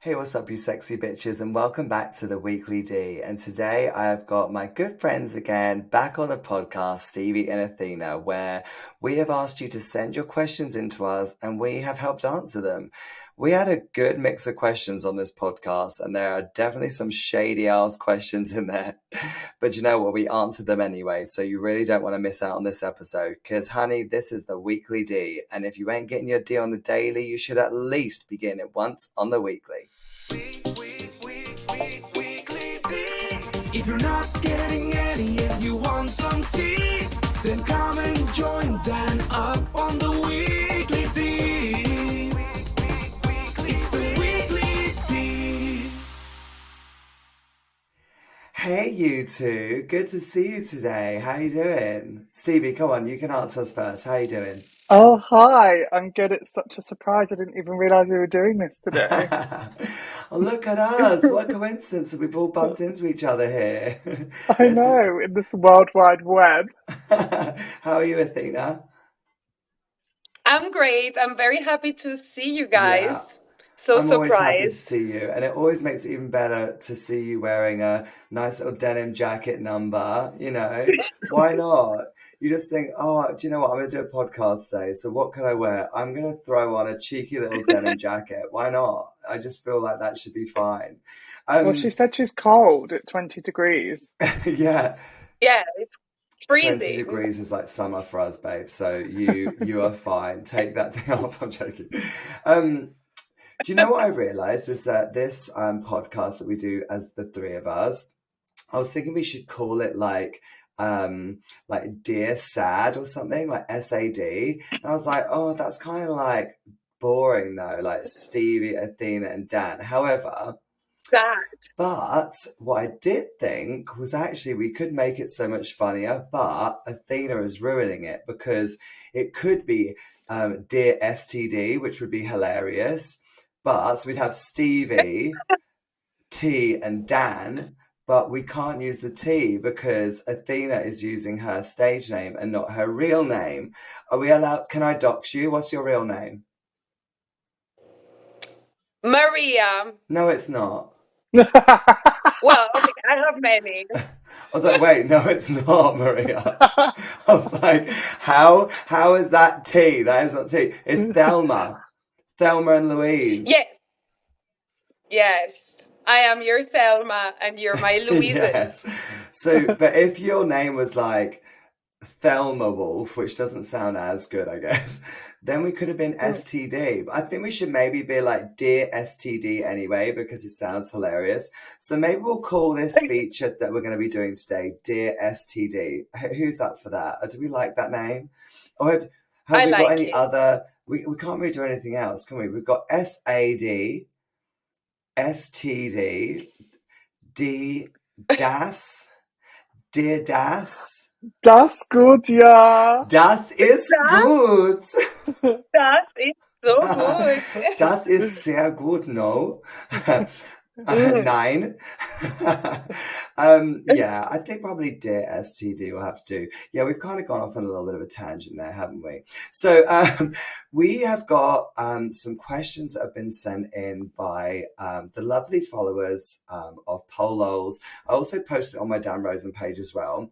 Hey, what's up, you sexy bitches, and welcome back to the Weekly D. And today I have got my good friends again back on the podcast, Stevie and Athena, where we have asked you to send your questions in to us and we have helped answer them. We had a good mix of questions on this podcast, and there are definitely some shady ass questions in there. But you know what? We answered them anyway, so you really don't want to miss out on this episode. Because, honey, this is the Weekly D, and if you ain't getting your D on the daily, you should at least be getting it once on the weekly. If you're not getting any and you want some tea, then come and join Dan up on the Weekly D. It's the Weekly D. Hey, you two. Good to see you today. How you doing? Stevie, come on, you can answer us first. How you doing? Oh, hi. I'm good. It's such a surprise. I didn't even realize we were doing this today. Oh, look at us. What a coincidence that we've all bumped into each other here. I know, in this World Wide Web. How are you, Athena? I'm great. I'm very happy to see you Yeah, guys. So I'm always happy to surprised. see you, and it always makes it even better to see you wearing a nice little denim jacket number. Why not? You just think, oh, do you know what? I'm going to do a podcast today, so what can I wear? I'm going to throw on a cheeky little denim jacket. Why not? I just feel like that should be fine. Well, she Um, said she's cold at 20 degrees. yeah, Yeah, it's 20 freezing. degrees is like summer for us, babe. So you are fine. Take that thing off. I'm joking. Um, Do you know what I realized is that this podcast that we do as the three of us, I was thinking we should call it like Dear Sad or something, like SAD. And I was like, oh, that's kind of like boring though, like Stevie, Athena, and Dan. However, Sad. but what I did think was actually we could make it so much funnier, but Athena is ruining it because it could be Dear STD, which would be hilarious. But so we'd have Stevie, T, and Dan, but we can't use the T because Athena is using her stage name and not her real name. Are we allowed? Can I dox you? What's your real name? Maria. No, it's not. Well, okay, I have many. I was like, wait, no, it's not, Maria. I was like, how is that T? That is not T. It's Thelma. Thelma and Louise. Yes, yes. I am your Thelma and you're my Louises. Yes. So, but if your name was like Thelma Wolf, which doesn't sound as good, I guess, then we could have been STD. But I think we should maybe be like Dear STD anyway, because it sounds hilarious. So maybe we'll call this feature that we're going to be doing today Dear STD. Who's up for that? Or do we like that name? Or have I we got like any it. other? We can't really do anything else, can we? We've got SAD, STD, D, DAS, Dear DAS. Das gut, ja. Das ist gut. Das ist so gut. Das ist sehr gut, no? Nein. Yeah, I think probably Dear STD will have to do. Yeah, we've kind of gone off on a little bit of a tangent there, haven't we? So we have got some questions that have been sent in by the lovely followers of Polos. I also posted it on my Dan Rosen page as well.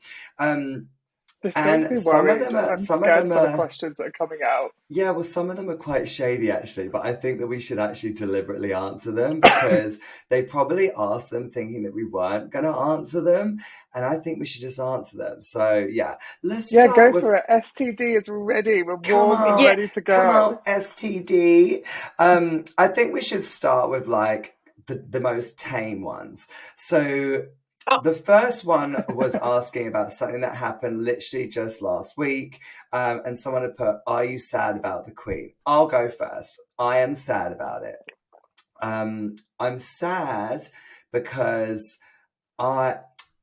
This And makes me some of worried. them are, I'm some of scared them for the are, questions that are coming out. yeah, well, some of them are quite shady actually, but I think that we should actually deliberately answer them because they probably asked them thinking that we weren't going to answer them, and I think we should just answer them. So yeah, let's Yeah, start go with for it. STD is ready. We're come warm and on, Yeah. ready to come go. on, STD. I think we should start with like the most tame ones. So Oh, the first one was asking about something that happened literally just last week. And someone had put, are you sad about the Queen? I'll go first. I am sad about it. I'm sad because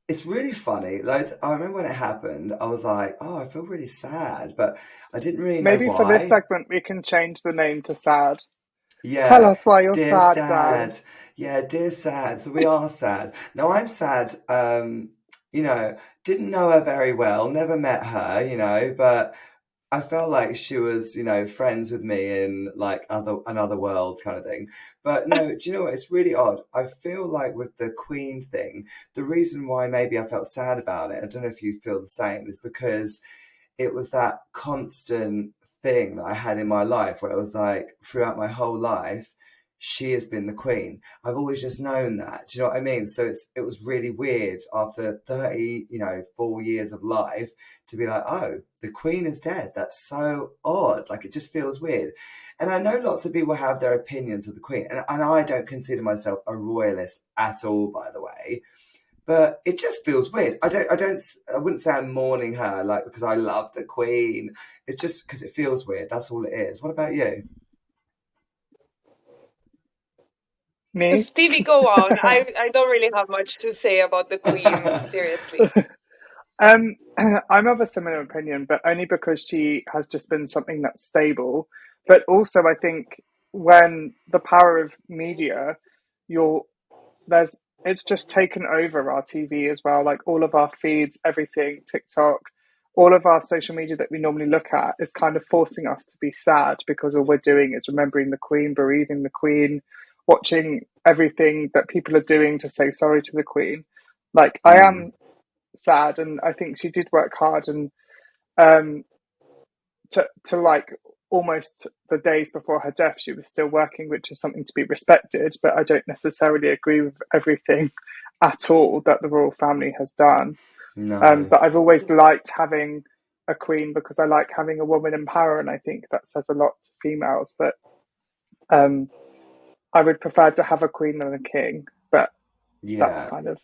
it's really funny. I remember when it happened, I was like, oh, I feel really sad, but I didn't really know Maybe for this why. segment, we can change the name to Sad. Tell Yeah, us why you're dear sad, darling. sad. Yeah, dear sad. So we are sad. No, I'm sad. Didn't know her very well, never met her, but I felt like she was, friends with me in like another world kind of thing. But no, do you know what? It's really odd. I feel like with the Queen thing, the reason why maybe I felt sad about it, I don't know if you feel the same, is because it was that constant thing that I had in my life where it was like throughout my whole life, she has been the queen. I've always just known that. Do you know what I mean? So it was really weird after 30, 4 years of life to be like, oh, the queen is dead. That's so odd. Like it just feels weird. And I know lots of people have their opinions of the queen, and I don't consider myself a royalist at all, by the way. But it just feels weird. I wouldn't say I'm mourning her like because I love the Queen. It's just because it feels weird. That's all it is. What about you? Me? Stevie, go on. I don't really have much to say about the Queen, seriously. Um, I'm of a similar opinion, but only because she has just been something that's stable. But also, I think when the power of media, you're there's it's just taken over our TV as well. Like all of our feeds, everything, TikTok, all of our social media that we normally look at is kind of forcing us to be sad because all we're doing is remembering the Queen, bereaving the Queen, watching everything that people are doing to say sorry to the Queen. Like I Mm, am sad, and I think she did work hard, and um, to like almost the days before her death, she was still working, which is something to be respected. But I don't necessarily agree with everything at all that the royal family has done. no. But I've always liked having a queen because I like having a woman in power, and I think that says a lot to females. But um, I would prefer to have a queen than a king. But that's Yeah. kind of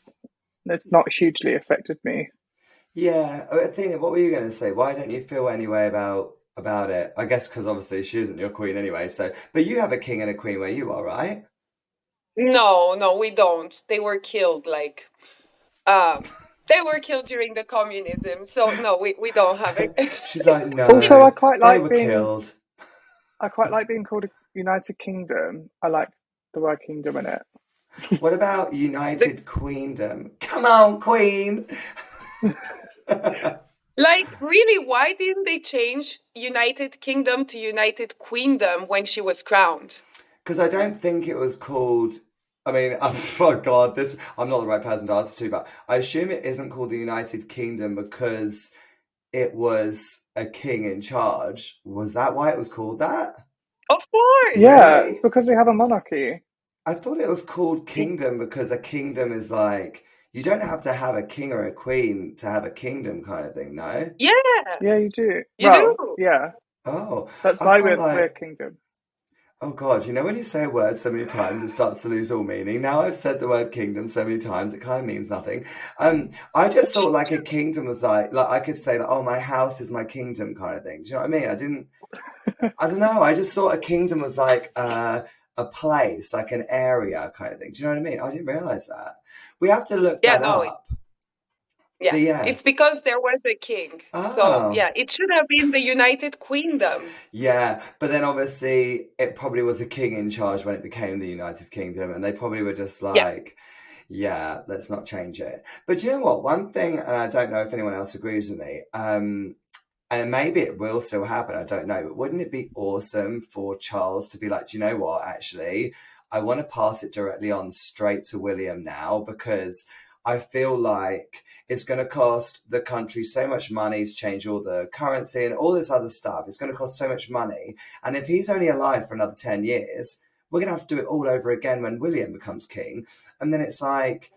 it's not hugely affected me. Yeah. Athena, what were you going to say? Why don't you feel any way about it? I guess because obviously she isn't your queen anyway. So, but you have a king and a queen where you are, right? No, no, we don't. They were killed, like, um, they were killed during the communism. So no, we don't have it. She's like, Also, no, they were killed. I quite like being called a United Kingdom. I like the word kingdom in it. What about The, United Queendom? Come on, Queen. like, really, why didn't they change United Kingdom to United Queendom when she was crowned? Because I don't think it was called. I mean, oh God, this I'm not the right person to answer to, but I assume it isn't called the United Kingdom because it was a king in charge. Was that why it was called that? Of course. Yeah, it's Really? because we have a monarchy. I thought it was called Y- kingdom because a kingdom is like you don't have to have a king or a queen to have a kingdom kind of thing, no? Yeah, Yeah, you do. you do. Well, yeah, Oh, that's I why felt we're like kingdom. oh God, when you say a word so many times, it starts to lose all meaning. Now I've said the word kingdom so many times, it kind of means nothing. I just thought like a kingdom was like I could say like, oh, my house is my kingdom kind of thing. Do you know what I mean? I don't know. I just thought a kingdom was like a place, like an area kind of thing. Do you know what I mean? I didn't realize that. We have to look Yeah, that no, up. yeah. But yeah. It's because there was a king. So, Oh. yeah, it should have been the United Queendom. Yeah, but then obviously it probably was a king in charge when it became the United Kingdom, and they probably were just Yeah. like, yeah, let's not change it. But you know what? One thing, and I don't know if anyone else agrees with me, and maybe it will still happen, I don't know, but wouldn't it be awesome for Charles to be like, do you know what, actually, I want to pass it directly on straight to William now because I feel like it's going to cost the country so much money to change all the currency and all this other stuff. It's going to cost so much money. And if he's only alive for another 10 years, we're going to have to do it all over again when William becomes king. And then it's like,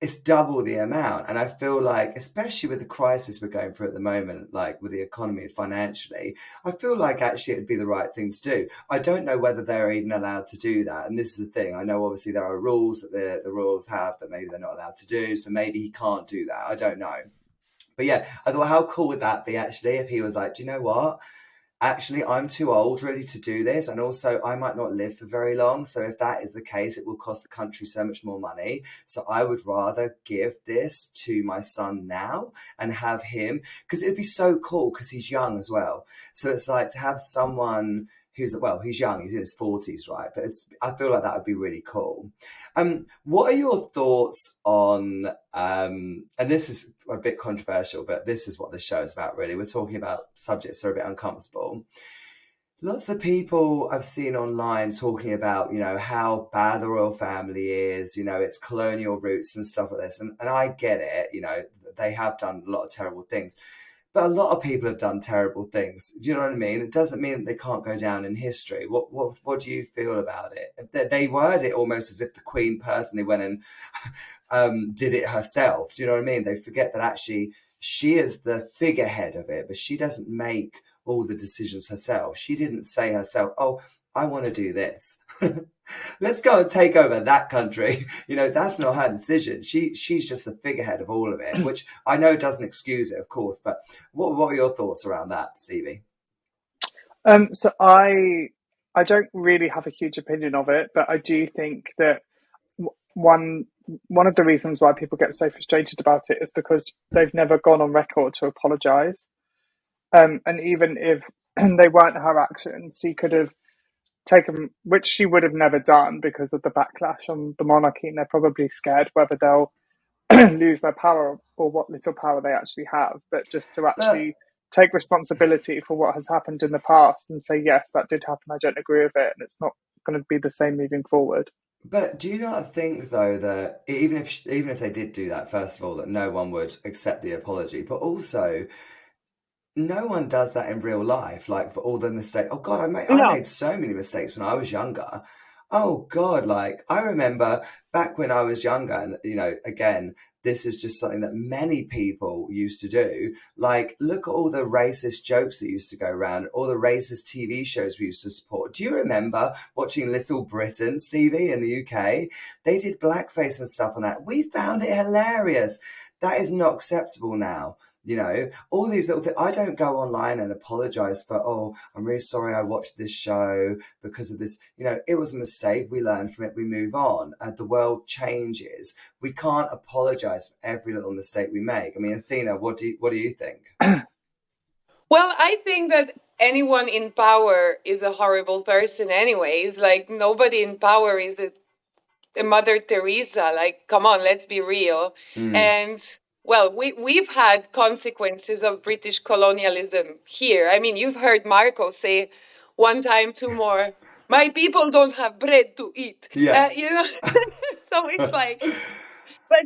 it's double the amount. And I feel like, especially with the crisis we're going through at the moment, like with the economy financially, I feel like actually it'd be the right thing to do. I don't know whether they're even allowed to do that. And this is the thing. I know obviously there are rules that the royals have that maybe they're not allowed to do. So maybe he can't do that. I don't know. But yeah, I thought, how cool would that be actually if he was like, do you know what? Actually, I'm too old really to do this. And also, I might not live for very long. So, if that is the case, it will cost the country so much more money. So, I would rather give this to my son now and have him because it'd be so cool because he's young as well. So, it's like to have someone he's young, he's in his 40s, right? But I feel like that would be really cool. What are your thoughts on, and this is a bit controversial, but this is what the show is about, really. We're talking about subjects that are a bit uncomfortable. Lots of people I've seen online talking about, how bad the royal family is, its colonial roots and stuff like this. And I get it, they have done a lot of terrible things. But a lot of people have done terrible things. Do you know what I mean? It doesn't mean that they can't go down in history. What do you feel about it? They word it almost as if the Queen personally went and did it herself. Do you know what I mean? They forget that actually she is the figurehead of it, but she doesn't make all the decisions herself. She didn't say herself, "Oh, I want to do this. Let's go and take over that country." That's not her decision. She's just the figurehead of all of it, which I know doesn't excuse it, of course. But what are your thoughts around that, Stevie? So I don't really have a huge opinion of it, but I do think that one of the reasons why people get so frustrated about it is because they've never gone on record to apologise. And even if they weren't her actions, she could have taken, which she would have never done because of the backlash on the monarchy, and they're probably scared whether they'll lose their power or what little power they actually have. But just to actually take responsibility for what has happened in the past and say, yes, that did happen, I don't agree with it, and it's not going to be the same moving forward. But do you not think, though, that even if they did do that, first of all, that no one would accept the apology, but also no one does that in real life, like for all the mistakes. Oh God, I No. made so many mistakes when I was younger. Oh God, like I remember back when I was younger, and again, this is just something that many people used to do. Like, look at all the racist jokes that used to go around, all the racist TV shows we used to support. Do you remember watching Little Britain, Stevie, in the UK? They did blackface and stuff on that. We found it hilarious. That is not acceptable now. All these little things. I don't go online and apologize for, "Oh, I'm really sorry I watched this show because of this." It was a mistake. We learn from it. We move on. The world changes. We can't apologize for every little mistake we make. I mean, Athena, what do you think? Well, I think that anyone in power is a horrible person anyways. Like, nobody in power is a Mother Teresa. Like, come on, let's be real. And well, we've had consequences of British colonialism here. I mean, you've heard Marco say one time, two more, "My people don't have bread to eat." Yeah. So it's like, but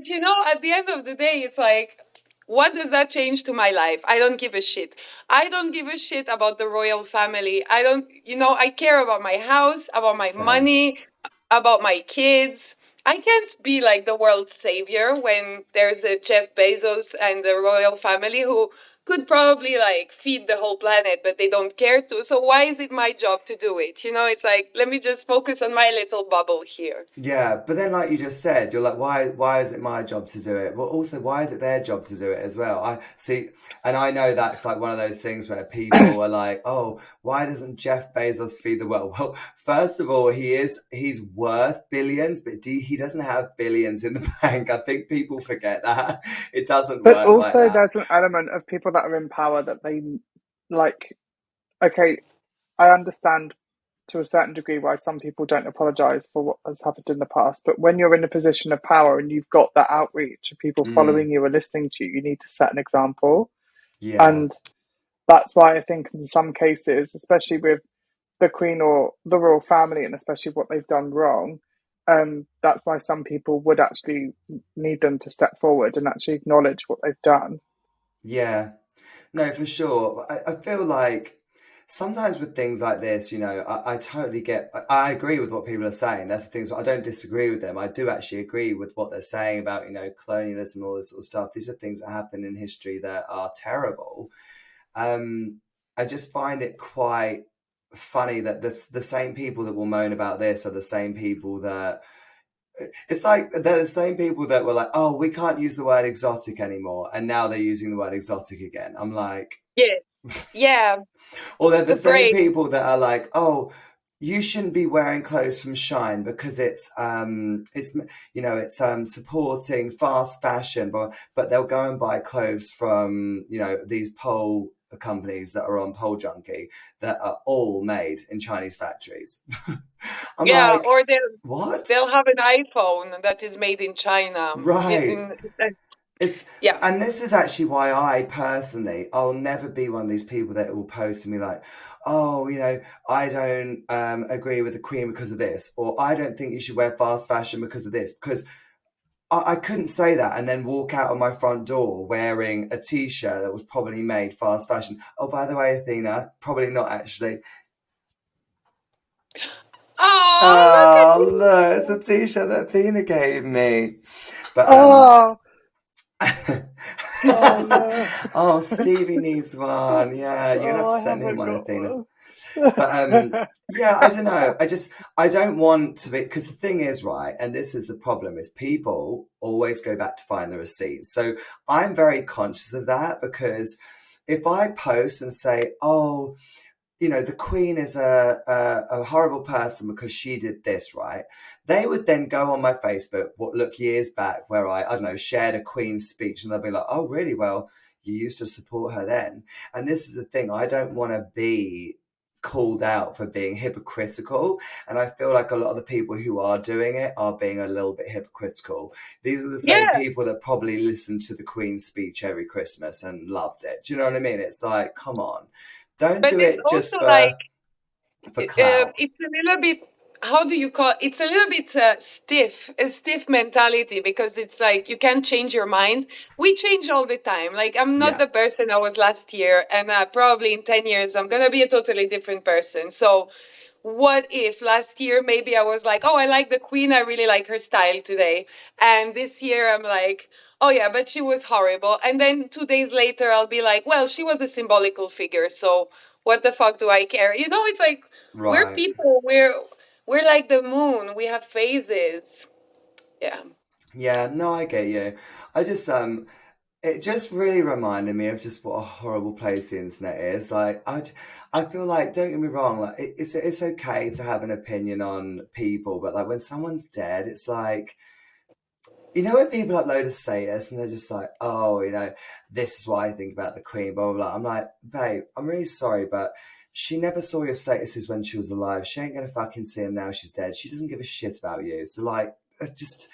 at the end of the day, it's like, what does that change to my life? I don't give a shit. I don't give a shit about the royal family. I don't, I care about my house, about my Same. money, about my kids. I can't be like the world's savior when there's a Jeff Bezos and the royal family who could probably like feed the whole planet, but they don't care to. So why is it my job to do it? It's like, let me just focus on my little bubble here. Yeah, but then like you just said, you're like, why is it my job to do it? Well, also, why is it their job to do it as well? I see, and I know that's like one of those things where people are like, "Oh, why doesn't Jeff Bezos feed the world?" Well, first of all, he's worth billions, but he doesn't have billions in the bank. I think people forget that. It doesn't But work like also, that. there's an element of people that are in power that they like. Okay, I understand to a certain degree why some people don't apologize for what has happened in the past. But when you're in a position of power and you've got that outreach of people following you and listening to you, you need to set an example. Yeah. And that's why I think in some cases, especially with the Queen or the royal family, and especially what they've done wrong, that's why some people would actually need them to step forward and actually acknowledge what they've done. Yeah. No, for sure. I feel like sometimes with things like this, I totally I agree with what people are saying. That's the things, I don't disagree with them. I do actually agree with what they're saying about, colonialism and all this sort of stuff. These are things that happen in history that are terrible. I just find it quite funny that the same people that will moan about this are the same people that it's like they're the same people that were like, "Oh, we can't use the word exotic anymore," and now they're using the word exotic again. I'm like, Yeah. Yeah. or they're the The same braids. people that are like, "Oh, you shouldn't be wearing clothes from Shine because it's supporting fast fashion," but they'll go and buy clothes from these pole companies that are on Pole Junkie that are all made in Chinese factories. I'm Yeah, like, or what? they'll have an iPhone that is made in China. Right. It's Yeah. and this is actually why I personally, I'll never be one of these people that will post to me like, oh, I don't agree with the Queen because of this, or I don't think you should wear fast fashion because of this, because I couldn't say that and then walk out of my front door wearing a t-shirt that was probably made fast fashion. Oh, by the way, Athena, probably not actually. Oh, look at Oh, you. look, it's a t-shirt that Athena gave me. But Oh, oh oh, no. Stevie needs one. Yeah, you're gonna have Oh, to I send him haven't one, got Athena. one. But yeah, I don't know. I don't want to be, because the thing is, right, and this is the problem, is people always go back to find the receipts. So I'm very conscious of that, because if I post and say, oh, the Queen is a horrible person because she did this, right? They would then go on my Facebook, look years back, where I don't know, shared a Queen's speech, and they'll be like, oh, really? Well, you used to support her then. And this is the thing, I don't want to be called out for being hypocritical, and I feel like a lot of the people who are doing it are being a little bit hypocritical. These are the same Yeah, people that probably listened to the Queen's speech every Christmas and loved it. Do you know what I mean? It's like, come on. Don't but do it's it just also like for clout. it's a little bit, how do you call, it's a little bit a stiff mentality, because it's like you can't change your mind. We change all the time. Like, I'm not Yeah, the person I was last year, and probably in 10 years I'm gonna be a totally different person. So what if last year maybe I was like, oh, I like the Queen, I really like her style today, and this year I'm like, oh yeah, but she was horrible, and then 2 days later I'll be like, well, she was a symbolical figure, so what the fuck do I care? It's like, we're right. people, we're like the moon, we have phases. Yeah. Yeah, no, I get you. I just it just really reminded me of just what a horrible place the internet is. Like, I feel like, don't get me wrong, like it's okay to have an opinion on people, but like when someone's dead, it's like, when people upload a status and they're just like, oh, this is what I think about the Queen, blah, blah, blah. I'm like, babe, I'm really sorry, but she never saw your statuses when she was alive. She ain't going to fucking see them now she's dead. She doesn't give a shit about you. So, like, just,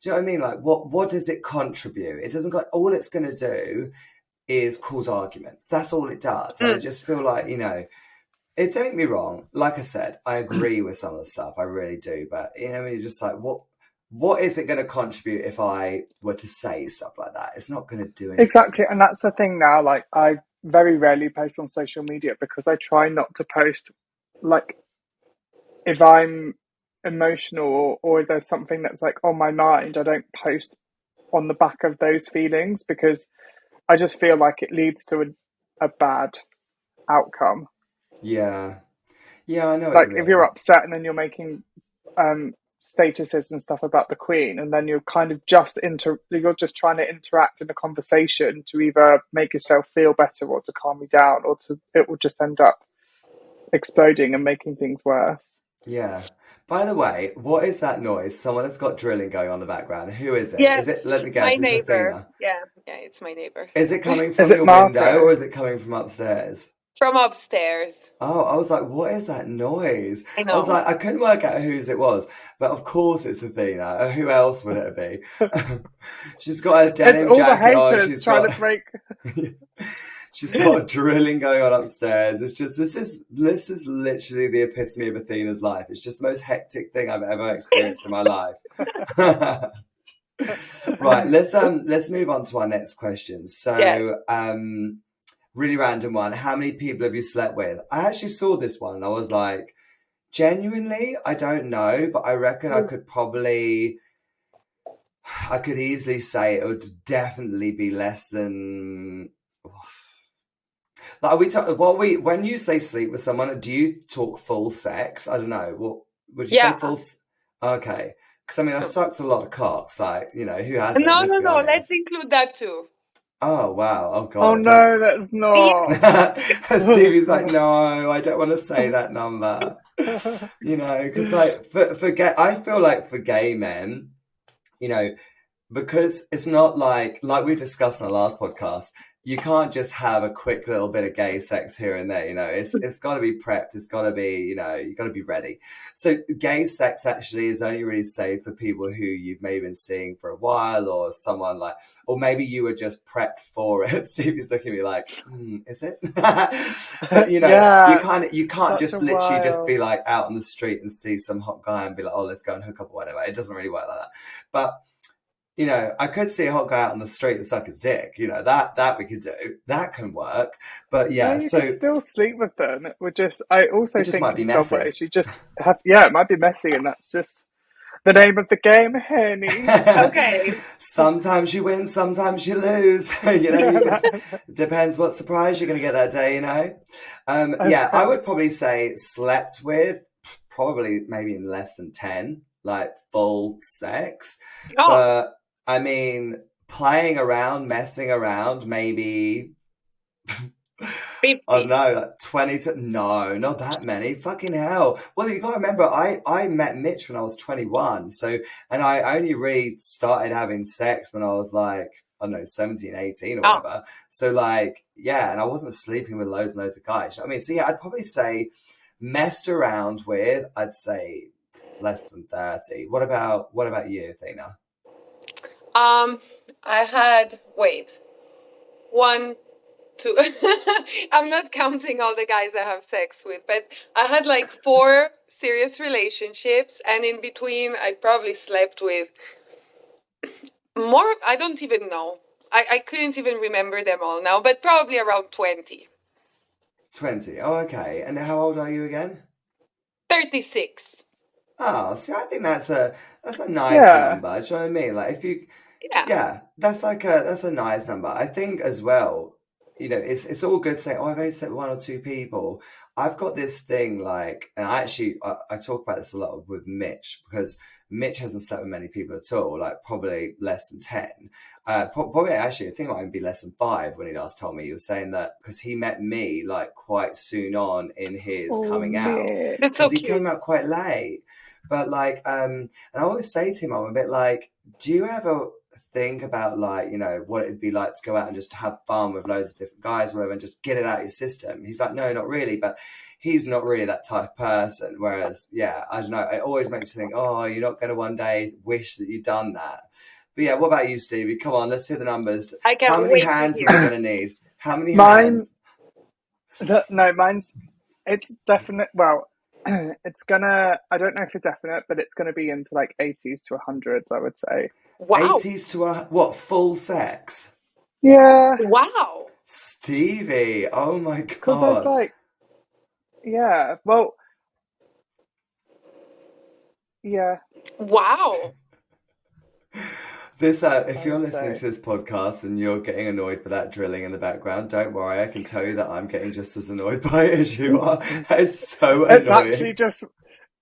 do you know what I mean? Like, what does it contribute? It doesn't got, all it's going to do is cause arguments. That's all it does. And I Mm. just feel like, it, don't get me wrong. Like I said, I agree with some of the stuff. I really do. But, you're just like, what is it going to contribute if I were to say stuff like that? It's not going to do anything. Exactly, and that's the thing now. Like, I very rarely post on social media because I try not to post, like, if I'm emotional or there's something that's like on my mind, I don't post on the back of those feelings, because I just feel like it leads to a bad outcome. Yeah. Yeah, I know what Like, you if you're mean. upset and then you're making statuses and stuff about the Queen, and then you're kind of you're just trying to interact in a conversation to either make yourself feel better or to calm you down, or it will just end up exploding and making things worse. Yeah. By the way, what is that noise? Someone has got drilling going on in the background. Who is it? Is it, Yes, let me my guess, it's neighbor. Athena. Yeah, yeah, it's my neighbor. Is it coming Is from it your window Marco? or is it coming from upstairs? From upstairs. Oh, I was like, what is that noise? I I was know. like, I couldn't work out whose it was, but of course it's Athena. Who else would it be? She's got a It's denim all the jacket on. haters trying to break. She's got drilling going on upstairs. It's just, this is literally the epitome of Athena's life. It's just the most hectic thing I've ever experienced in my life. Right, let's move on to our next question. Yes. So, really random one. How many people have you slept with? I actually saw this one and I was like, genuinely, I don't know, but I reckon I could easily say it would definitely be less than. Like, when you say sleep with someone, do you talk full sex? I don't know. What would you say, Yeah. full? Okay, because I mean, I sucked a lot of cocks. Like, who hasn't? No, Let's no, be no. Let's honest. include that too. Oh wow! Oh Oh god! no, that's not. Stevie's like, no, I don't want to say that number. Because like I feel like for gay men, because it's not like we discussed in the last podcast, you can't just have a quick little bit of gay sex here and there, you know. It's got to be prepped. It's got to be, you know, you got to be ready. So gay sex actually is only really safe for people who you've maybe been seeing for a while, or someone like, or maybe you were just prepped for it. Stevie's looking at me like, is it? But you know, Yeah, you can't such just a literally just be while. like out on the street and see some hot guy and be like, oh, let's go and hook up or whatever. It doesn't really work like that. But you know, I could see a hot guy out on the street and suck his dick. You know, that we could do. That can work. But No, yeah, you could so still sleep with them. It would just, I it also just think might be in some messy. ways you just have, yeah, it might be messy, and that's just the name of the game, honey. Okay. Sometimes you win, sometimes you lose. You know, you just depends what surprise you're going to get that day. You know, yeah, I Okay. would probably say slept with probably maybe in less than 10, like full sex. Oh, But I mean, playing around, messing around, maybe. I don't 50. know, like 20 to, no, not that many. Fucking hell. Well, you got to remember, I met Mitch when I was 21. So, and I only really started having sex when I was like, I don't know, 17, 18 or Oh, whatever. So, like, yeah, and I wasn't sleeping with loads and loads of guys. You know what I mean, so yeah, I'd probably say messed around with, I'd say less than 30. What about you, Athena? I had, wait, one, two. I'm not counting all the guys I have sex with, but I had like 4 serious relationships, and in between, I probably slept with more. I don't even know. I couldn't even remember them all now, but probably around 20. 20. Oh, okay. And how old are you again? 36. Oh, see, I think that's a nice Yeah. number. Do you know what I mean? Like if you, Yeah. yeah, that's a nice number. I think as well, you know, it's all good to say, oh, I've only slept with 1 or 2 people. I've got this thing like, and I talk about this a lot with Mitch because Mitch hasn't slept with many people at all, like probably less than 10. Probably actually, I think it might be less than 5 when he last told me. He was saying that because he met me like quite soon on in his Oh, coming out That's because so he came cute. out quite late. But like, and I always say to him, I'm a bit like, do you ever think about like, you know, what it'd be like to go out and just have fun with loads of different guys or whatever and just get it out of your system? He's like, no, not really. But he's not really that type of person. Whereas, yeah, I don't know. It always makes you think, oh, you're not going to one day wish that you'd done that. But yeah, what about you, Stevie? Come on, let's hear the numbers. I How can't many wait to hands are we hear. going to need? How many Mine, hands? no, mine's, it's definite. Well, it's gonna, I don't know if it's definite, but it's gonna be into like 80s to 100s, I would say. Wow. 80s to what? Full sex? Yeah, Wow. Stevie, oh my because there's God. like, yeah, well, yeah, Wow. This, if I you're would listening say. to this podcast and you're getting annoyed by that drilling in the background, don't worry. I can tell you that I'm getting just as annoyed by it as you are. That is so It's actually annoying. just,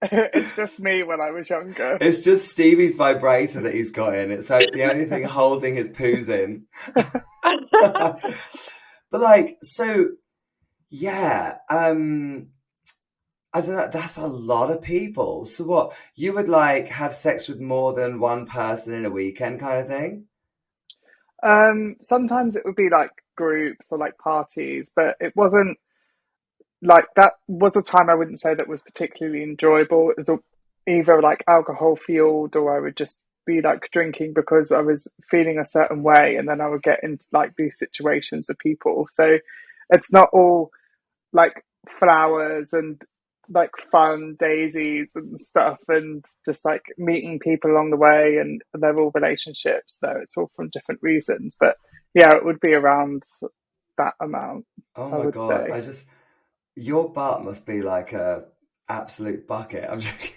it's just me when I was younger. It's just Stevie's vibrator that he's got in. It's like the only thing holding his poos in. But like, so yeah, I don't know, that's a lot of people. So what, you would like have sex with more than one person in a weekend kind of thing? Sometimes it would be like groups or like parties, but it wasn't like that was a time I wouldn't say that was particularly enjoyable. It was either like alcohol fueled or I would just be like drinking because I was feeling a certain way and then I would get into like these situations with people. So it's not all like flowers and like fun daisies and stuff and just like meeting people along the way and they're all relationships though it's all from different reasons, but yeah, it would be around that amount, Oh I my would God. say. Your butt must be like a absolute bucket. I'm joking.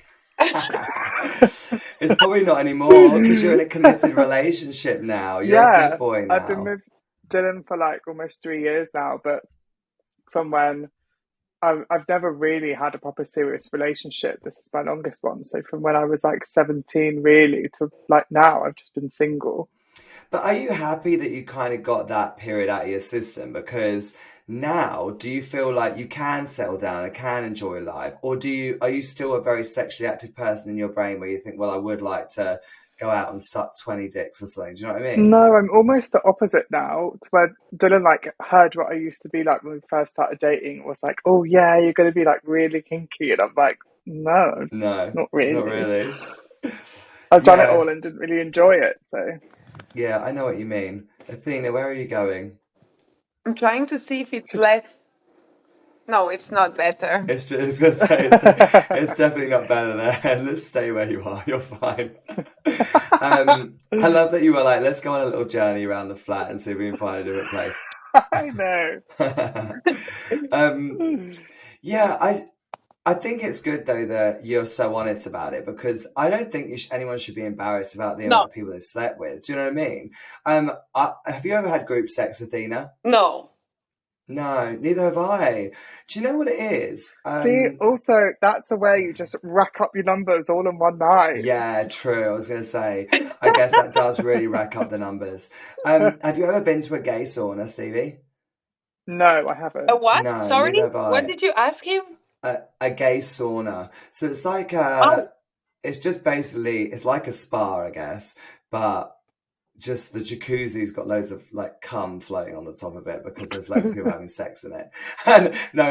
It's probably not anymore because you're in a committed relationship now. You're a good Yeah, boy I've been now. with Dylan for like almost 3 years now, but from when I've never really had a proper serious relationship. This is my longest one. So from when I was like 17 really to like now, I've just been single. But are you happy that you kind of got that period out of your system? Because now, do you feel like you can settle down and can enjoy life? Or are you still a very sexually active person in your brain where you think, well, I would like to go out and suck 20 dicks or something. Do you know what I mean? No, I'm almost the opposite now. To where Dylan like heard what I used to be like when we first started dating. Was like, oh yeah, you're gonna be like really kinky, and I'm like, no, No, not not really. really. I've done it Yeah, all and didn't really enjoy it. So yeah, I know what you mean. Athena, where are you going? I'm trying to see if it's just less. No, it's not better. It's just, I was gonna say it's definitely not better there. Let's stay where you are. You're fine. I love that you were like, let's go on a little journey around the flat and see if we can find a different place. I know. Yeah, I think it's good though that you're so honest about it because I don't think anyone should be embarrassed about the No, amount of people they've slept with. Do you know what I mean? Have you ever had group sex, Athena? no. No, neither have I. Do you know what it is? See, also that's a way you just rack up your numbers all in one night. Yeah, true. I was going to say, I guess that does really rack up the numbers. Have you ever been to a gay sauna, Stevie? No, I A haven't. what? No, Sorry? neither have What I. did you ask him? A gay sauna. So it's like Oh, it's just basically it's like a spa, I guess, but just the jacuzzi's got loads of like cum floating on the top of it because there's loads of people having sex in it. And no,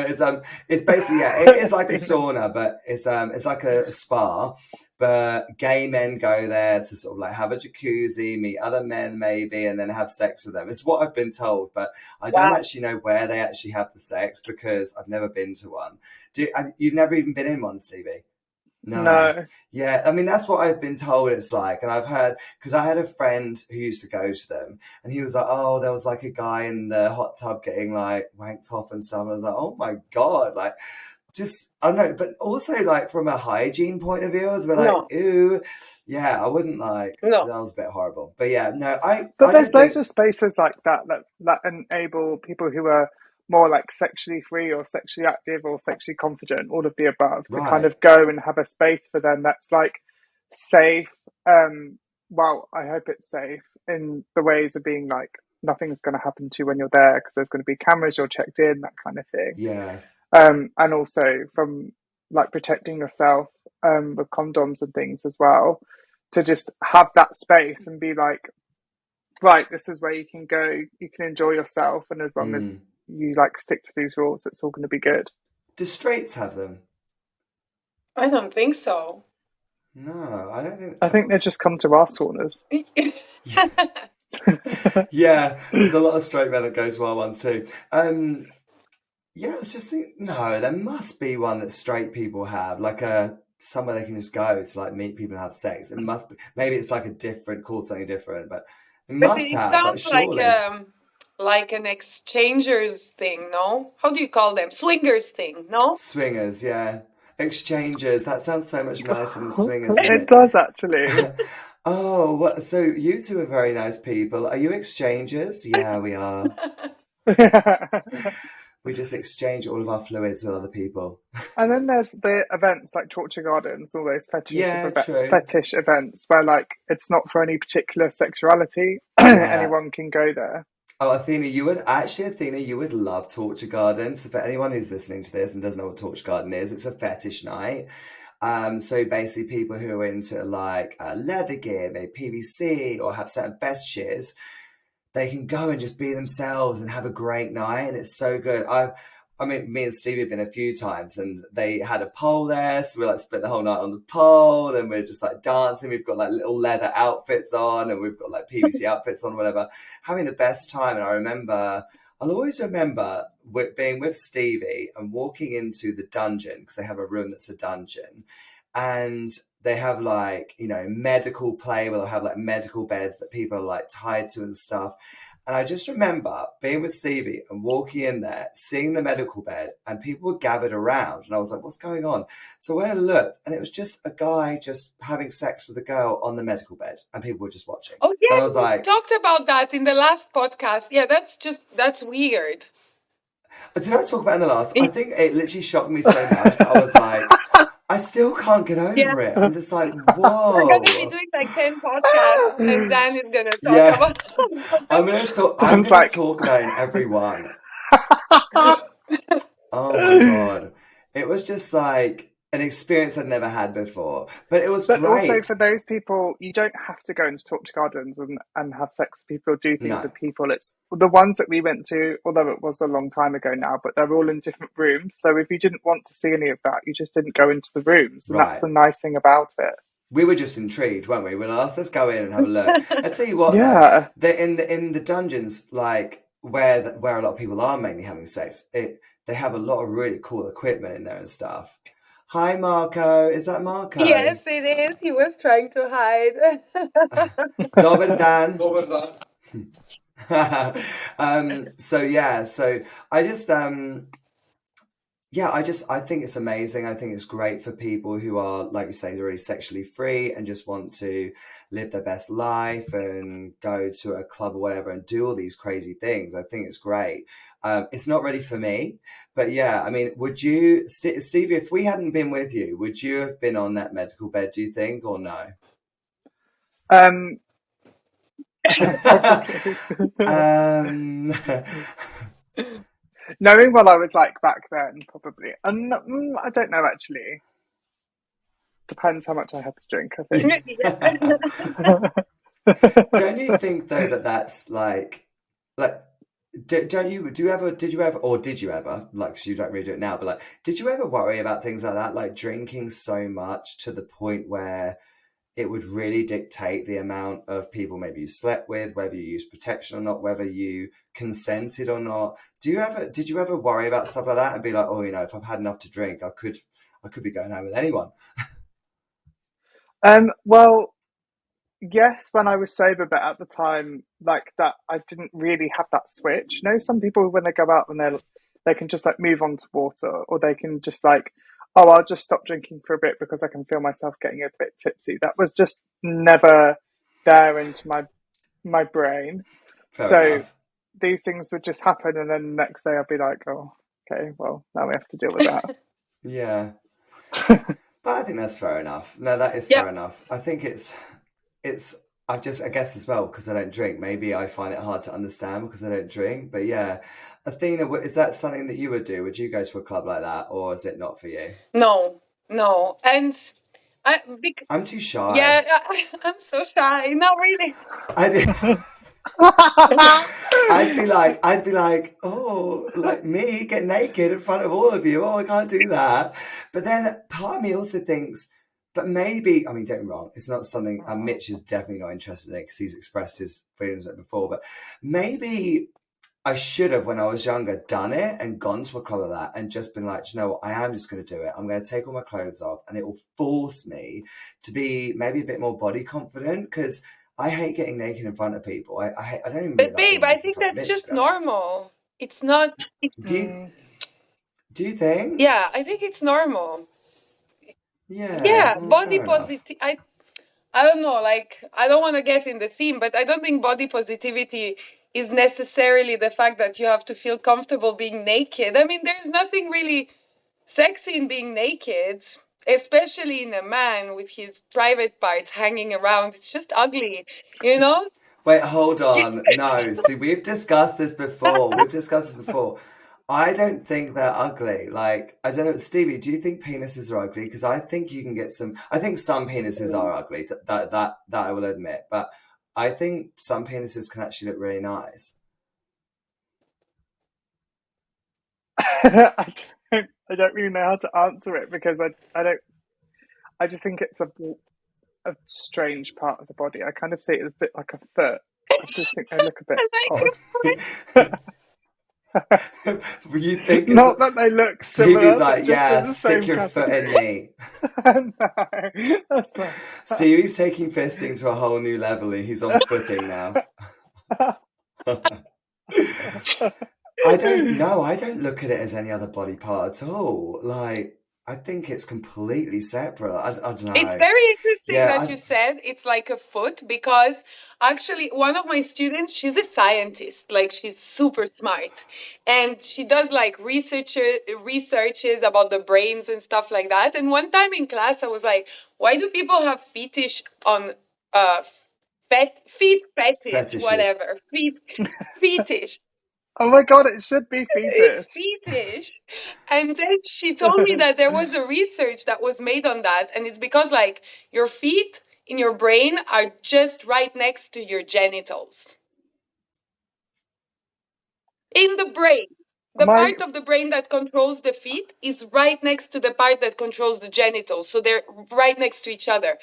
it's basically yeah, it is like a sauna, but it's like a spa. But gay men go there to sort of like have a jacuzzi, meet other men maybe, and then have sex with them. It's what I've been told, but I don't wow. actually know where they actually have the sex because I've never been to one. You've never even been in one, Stevie? No. No. Yeah, I mean, that's what I've been told it's like. And I've heard, because I had a friend who used to go to them, and he was like, oh, there was like a guy in the hot tub getting like wanked off and stuff. And I was like, oh my God, like, just, I don't know, but also like from a hygiene point of view, I was a bit like, No, ooh, yeah, I wouldn't like, no. that was a bit horrible. But yeah, no, But I there's don't loads think, of spaces like that enable people who are more like sexually free or sexually active or sexually confident, all of the above, to kind right, of go and have a space for them that's like safe. Well, I hope it's safe in the ways of being like nothing's going to happen to you when you're there because there's going to be cameras, you're checked in, that kind of thing. yeah, And also from like protecting yourself with condoms and things as well, to just have that space and be like, right, this is where you can go, you can enjoy yourself, and as long as mm. you like stick to these rules, it's all going to be good. Do straights have them? I don't think so. No, I don't think, I think they just come to our saunas. yeah. Yeah, there's a lot of straight men that go to our ones too. Yeah, I was just thinking, no, there must be one that straight people have, like somewhere they can just go to like meet people and have sex. There must be, maybe it's like a different, called something different, but it But must it have, like sounds surely. like an exchangers thing, no? How do you call them? Swingers thing, no? Swingers, yeah. Exchanges, that sounds so much nicer than swingers, doesn't It it? does actually. Oh, what, so you two are very nice people. Are you exchangers? Yeah, we are. We just exchange all of our fluids with other people. And then there's the events like Torture Gardens, all those Yeah, true. fetish events where like it's not for any particular sexuality. Yeah. Anyone can go there. Oh, Athena, Athena, you would love Torture Garden. So for anyone who's listening to this and doesn't know what Torture Garden is, it's a fetish night. So basically people who are into like leather gear, maybe PVC, or have certain fetishes, they can go and just be themselves and have a great night, and it's so good. I mean, me and Stevie have been a few times, and they had a pole there, so we like spent the whole night on the pole, and we're just like dancing. We've got like little leather outfits on, and we've got like PVC outfits on, whatever, having the best time. And I'll always remember being with Stevie and walking into the dungeon because they have a room that's a dungeon, and they have like, you know, medical play where they'll have like medical beds that people are like tied to and stuff. And I just remember being with Stevie and walking in there, seeing the medical bed, and people were gathered around. And I was like, what's going on? So when I looked, and it was just a guy just having sex with a girl on the medical bed, and people were just watching. Oh, And yeah, I was we like, talked about that in the last podcast. Yeah, that's weird. did I talk about it in the last? I think it literally shocked me so much that I was like, I still can't get Yeah, over it. I'm just like, we're gonna be whoa. doing like 10 podcasts, and Dan is gonna talk Yeah. about I'm gonna Dan's like, talk about it in every one. Oh my God. It was just like, an experience I'd never had before. But it was But also great. for those people, you don't have to go into torture gardens and have sex with people or do things No, with people. It's the ones that we went to, although it was a long time ago now, but they're all in different rooms. So if you didn't want to see any of that, you just didn't go into the rooms. And that's right. the nice thing about it. We were just intrigued, weren't we? We were like, let's go in and have a look. I tell you what, though, Yeah. in the dungeons, like where a lot of people are mainly having sex, they have a lot of really cool equipment in there and stuff. Hi, Marco. Is that Marco? Yes, it is. He was trying to hide. Dober Dan. So yeah, so I just yeah, I think it's amazing. I think it's great for people who are, like you say, already sexually free and just want to live their best life and go to a club or whatever and do all these crazy things. I think it's great. It's not really for me, but yeah, I mean, would you, Stevie, if we hadn't been with you, would you have been on that medical bed, do you think, or no? Probably. um, Knowing what I was like back then, probably. And I don't know actually. Depends how much I had to drink, I think. don't you think though that that's like don't you do you ever did you ever or did you ever like 'cause you don't really do it now but like did you ever worry about things like that, like drinking so much to the point where it would really dictate the amount of people maybe you slept with, whether you used protection or not, whether you consented or not? Did you ever worry about stuff like that and be like, oh, if I've had enough to drink, I could be going home with anyone? Well, yes, when I was sober, but at the time, like that, I didn't really have that switch. You know, some people when they go out and they can just like move on to water, or they can just like, oh, I'll just stop drinking for a bit because I can feel myself getting a bit tipsy. That was just never there into my brain. Fair So enough. these things would just happen, and then the next day I'd be like, oh, okay, well now we have to deal with that. Yeah. But I think that's fair enough. No, that is fair Yep. enough. I think it's I guess as well because I don't drink. Maybe I find it hard to understand because I don't drink. But yeah, Athena, is that something that you would do? Would you go to a club like that, or is it not for you? No, no. And I'm too yeah, shy. I'm so shy. Not really. I I'd be like, oh, like me, get naked in front of all of you. Oh, I can't do that. But then part of me also thinks, but maybe, I mean, don't get me wrong, it's not something, Mitch is definitely not interested in it because he's expressed his feelings before, but maybe I should have, when I was younger, done it and gone to a club like that and just been like, "Do you know what, I am just going to do it. I'm going to take all my clothes off and it will force me to be maybe a bit more body confident because I hate getting naked in front of people. I don't even really But like babe, being I naked in think front of that's Mitch, to just be honest. normal. It's not. Do you Mm. do you think? Yeah, I think it's normal. Yeah, Yeah, well, body fair enough. positive. I don't know. Like, I don't want to get in the theme, but I don't think body positivity is necessarily the fact that you have to feel comfortable being naked. I mean, there's nothing really sexy in being naked, especially in a man with his private parts hanging around. It's just ugly, you know? Wait, hold on. No, see, we've discussed this before. We've discussed this before. I don't think they're ugly. Like, I don't know, Stevie, do you think penises are ugly? Because I think you can get some. I think some penises are ugly. That I will admit. But I think some penises can actually look really nice. I don't really know how to answer it because I don't I just think it's a strange part of the body. I kind of see it as a bit like a foot. I just think they look a bit Like odd. You think it's Not that they look Stevie's similar, but like, just yeah, in the stick same your foot in category. me. No, that's not. Stevie's taking fisting to a whole new level. He's on footing now. I don't know. I don't look at it as any other body part at all. Like, I think it's completely separate. I don't It's know. very interesting Yeah, that you said it's like a foot because actually one of my students, she's a scientist, like she's super smart. And she does like researches about the brains and stuff like that. And one time in class I was like, why do people have fetish on feet fetish, fetishes. whatever. Feet fetish. Oh my god, it should be It's fetish. fetish. And then she told me that there was a research that was made on that, and it's because like your feet in your brain are just right next to your genitals. In the brain. The My part of the brain that controls the feet is right next to the part that controls the genitals. So they're right next to each other.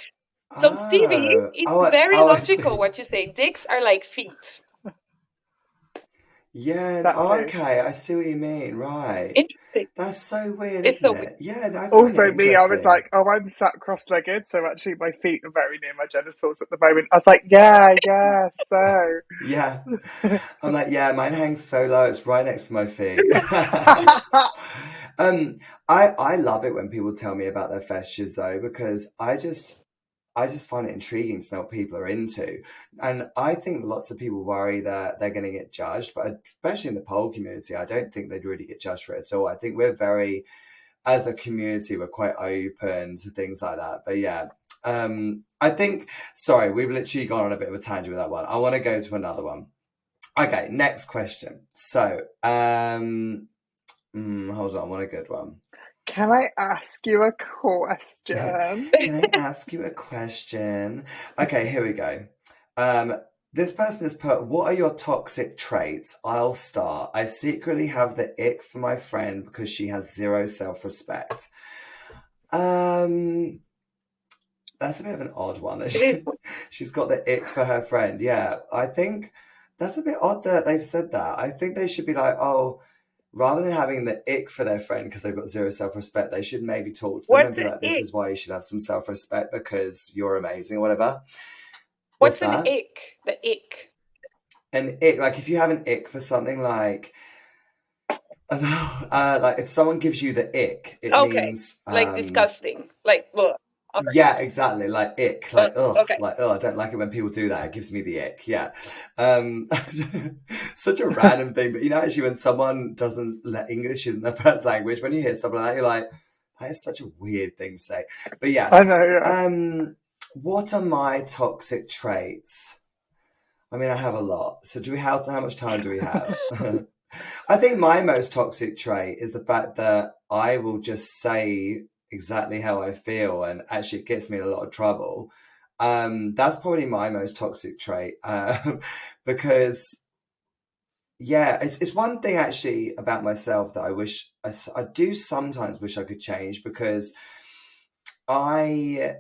So, Stevie, it's very I logical see. what you say. Dicks are like feet. Yeah, oh, exactly. okay, I see what you mean, right. Interesting. That's so weird, It's isn't so weird. it? Yeah, I find it Also, me, I was interesting. like, oh, I'm sat cross-legged, so actually my feet are very near my genitals at the moment. I was like, yeah, so. Yeah. I'm like, yeah, mine hangs so low, it's right next to my feet. Um, I love it when people tell me about their fetishes though, because I just find it intriguing to know what people are into. And I think lots of people worry that they're going to get judged, but especially in the pole community, I don't think they'd really get judged for it at all. I think we're very, as a community, we're quite open to things like that. But yeah, I think, sorry, we've literally gone on a bit of a tangent with that one. I want to go to another one. Okay, next question. So, hold on, I want a good one. Can I ask you a question? Can I ask you a question? Okay, here we go. This person has put, what are your toxic traits? I'll start. I secretly have the ick for my friend because she has zero self-respect. Um, that's a bit of an odd one. That It is. she's got the ick for her friend. Yeah, I think that's a bit odd that they've said that. I think they should be like, oh, rather than having the ick for their friend because they've got zero self-respect, they should maybe talk to them and What's be an like, this ick? is why you should have some self-respect because you're amazing or whatever. What's What's an that? ick? The ick. An ick, like if you have an ick for something like, I don't know, like if someone gives you the ick, it Okay. means, Like disgusting. Like, well, okay. yeah, exactly, like ick, Ugh, okay. like, oh, I don't like it when people do that. It gives me the ick, yeah. Um, such a random thing, but you know, actually, when someone doesn't let English isn't their first language, when you hear stuff like that, you're like, that is such a weird thing to say. But yeah, I know, yeah. what are my toxic traits? I mean, I have a lot. So how much time do we have? I think my most toxic trait is the fact that I will just say exactly how I feel, and actually it gets me in a lot of trouble. That's probably my most toxic trait, because yeah, it's one thing actually about myself that I wish I do sometimes wish I could change, because I,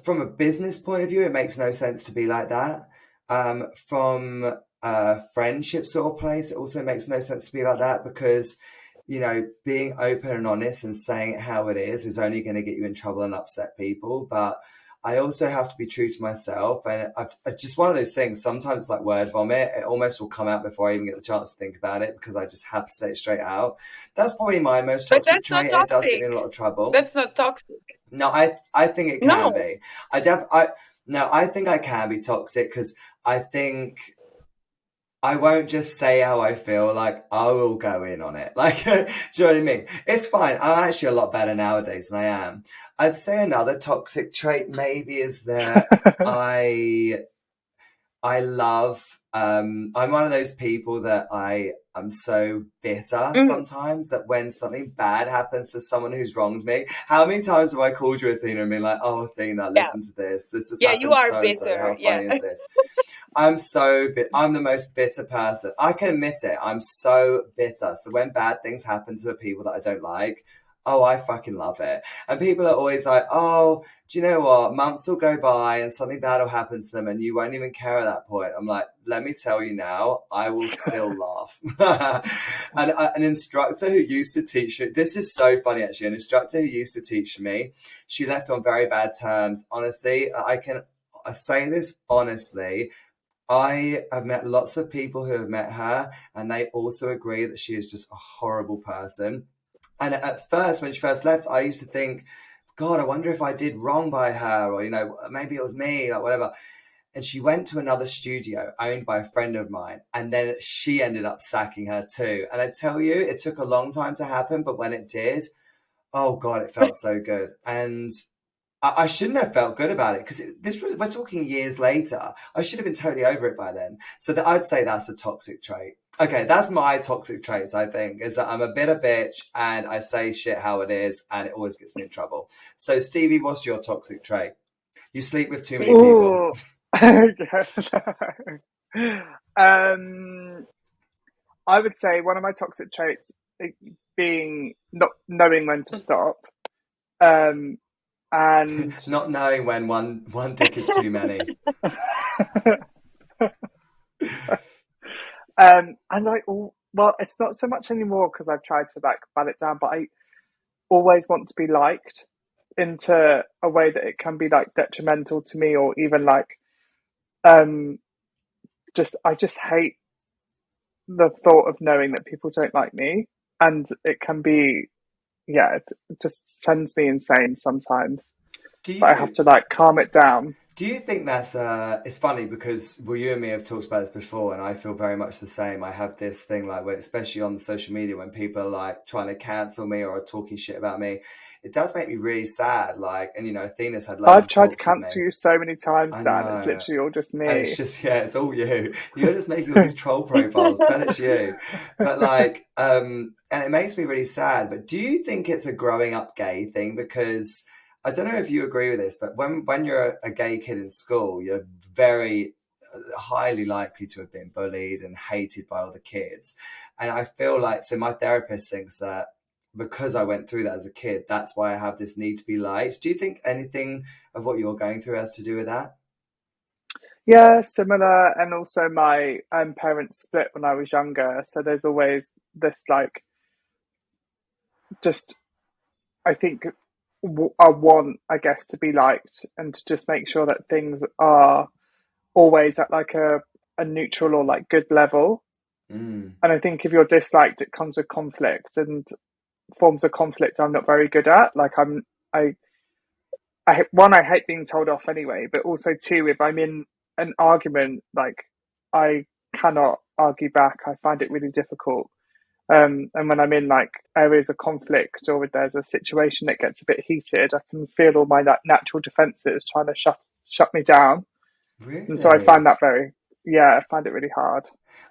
from a business point of view, it makes no sense to be like that. From a friendship sort of place, it also makes no sense to be like that, because, you know, being open and honest and saying it how it is only going to get you in trouble and upset people. But I also have to be true to myself. And it's just one of those things. Sometimes it's like word vomit. It almost will come out before I even get the chance to think about it, because I just have to say it straight out. That's probably my most But toxic that's not trait, and it does get me in a lot toxic. of trouble. That's not toxic. No, I think it can No. be. I no, I think I can be toxic, because I think I won't just say how I feel. Like, I will go in on it. Like, do you know what I mean? It's fine. I'm actually a lot better nowadays than I am. I'd say another toxic trait maybe is that I love, I'm one of those people that I'm so bitter Mhm. sometimes that when something bad happens to someone who's wronged me, how many times have I called you, Athena, and been like, oh, Athena, Yeah. listen to this. This has Yeah, you happened are so and so. bitter. How Yeah. funny is this? I'm the most bitter person. I can admit it. I'm so bitter. So when bad things happen to the people that I don't like, oh, I fucking love it. And people are always like, oh, do you know what? Months will go by and something bad will happen to them and you won't even care at that point. I'm like, let me tell you now, I will still laugh. And an instructor who used to teach me, this is so funny actually, an instructor who used to teach me, she left on very bad terms. Honestly, I say this honestly. I have met lots of people who have met her, and they also agree that she is just a horrible person. And at first, when she first left, I used to think, God, I wonder if I did wrong by her, or, you know, maybe it was me, like whatever. And she went to another studio owned by a friend of mine, and then she ended up sacking her too. And I tell you, it took a long time to happen, but when it did, oh God, it felt so good. And I shouldn't have felt good about it because we're talking years later. I should have been totally over it by then. So that I'd say that's a toxic trait. Okay, that's my toxic traits, I think, is that I'm a bit of bitch and I say shit how it is and it always gets me in trouble. So Stevie, what's your toxic trait? You sleep with too many people. Ooh. um, I would say one of my toxic traits being not knowing when to stop. Um, and Not knowing when one dick is too many. and well, it's not so much anymore because I've tried to like bat it down, but I always want to be liked into a way that it can be like detrimental to me or even like um just I just hate the thought of knowing that people don't like me, and it can be, yeah, it just sends me insane sometimes, Do but I have you? to like calm it down. Do you think that's it's funny because well you and me have talked about this before and I feel very much the same. I have this thing like where especially on the social media when people are like trying to cancel me or are talking shit about me, it does make me really sad. Like and you know, Athena's had loads I've of tried to talks with me. cancel you so many times, I Dan. It's know. literally all just And it's me. just yeah, it's all you. You're just making all these troll profiles, but it's you. But like and it makes me really sad. But do you think it's a growing up gay thing? Because I don't know if you agree with this, but when you're a gay kid in school, you're very highly likely to have been bullied and hated by other kids. And I feel like so my therapist thinks that because I went through that as a kid, that's why I have this need to be liked. Do you think anything of what you're going through has to do with that? Yeah, similar. And also, my parents split when I was younger, so there's always this like just I think I want, I guess, to be liked and to just make sure that things are always at like a neutral or like good level. Mm. And I think if you're disliked, it comes with conflict and forms of conflict I'm not very good at. Like I, one, I hate being told off anyway, but also two, if I'm in an argument, like I cannot argue back. I find it really difficult. And when I'm in like areas of conflict or if there's a situation that gets a bit heated, I can feel all my like natural defenses trying to shut me down. And so I find Really? that very, yeah, I find it really hard.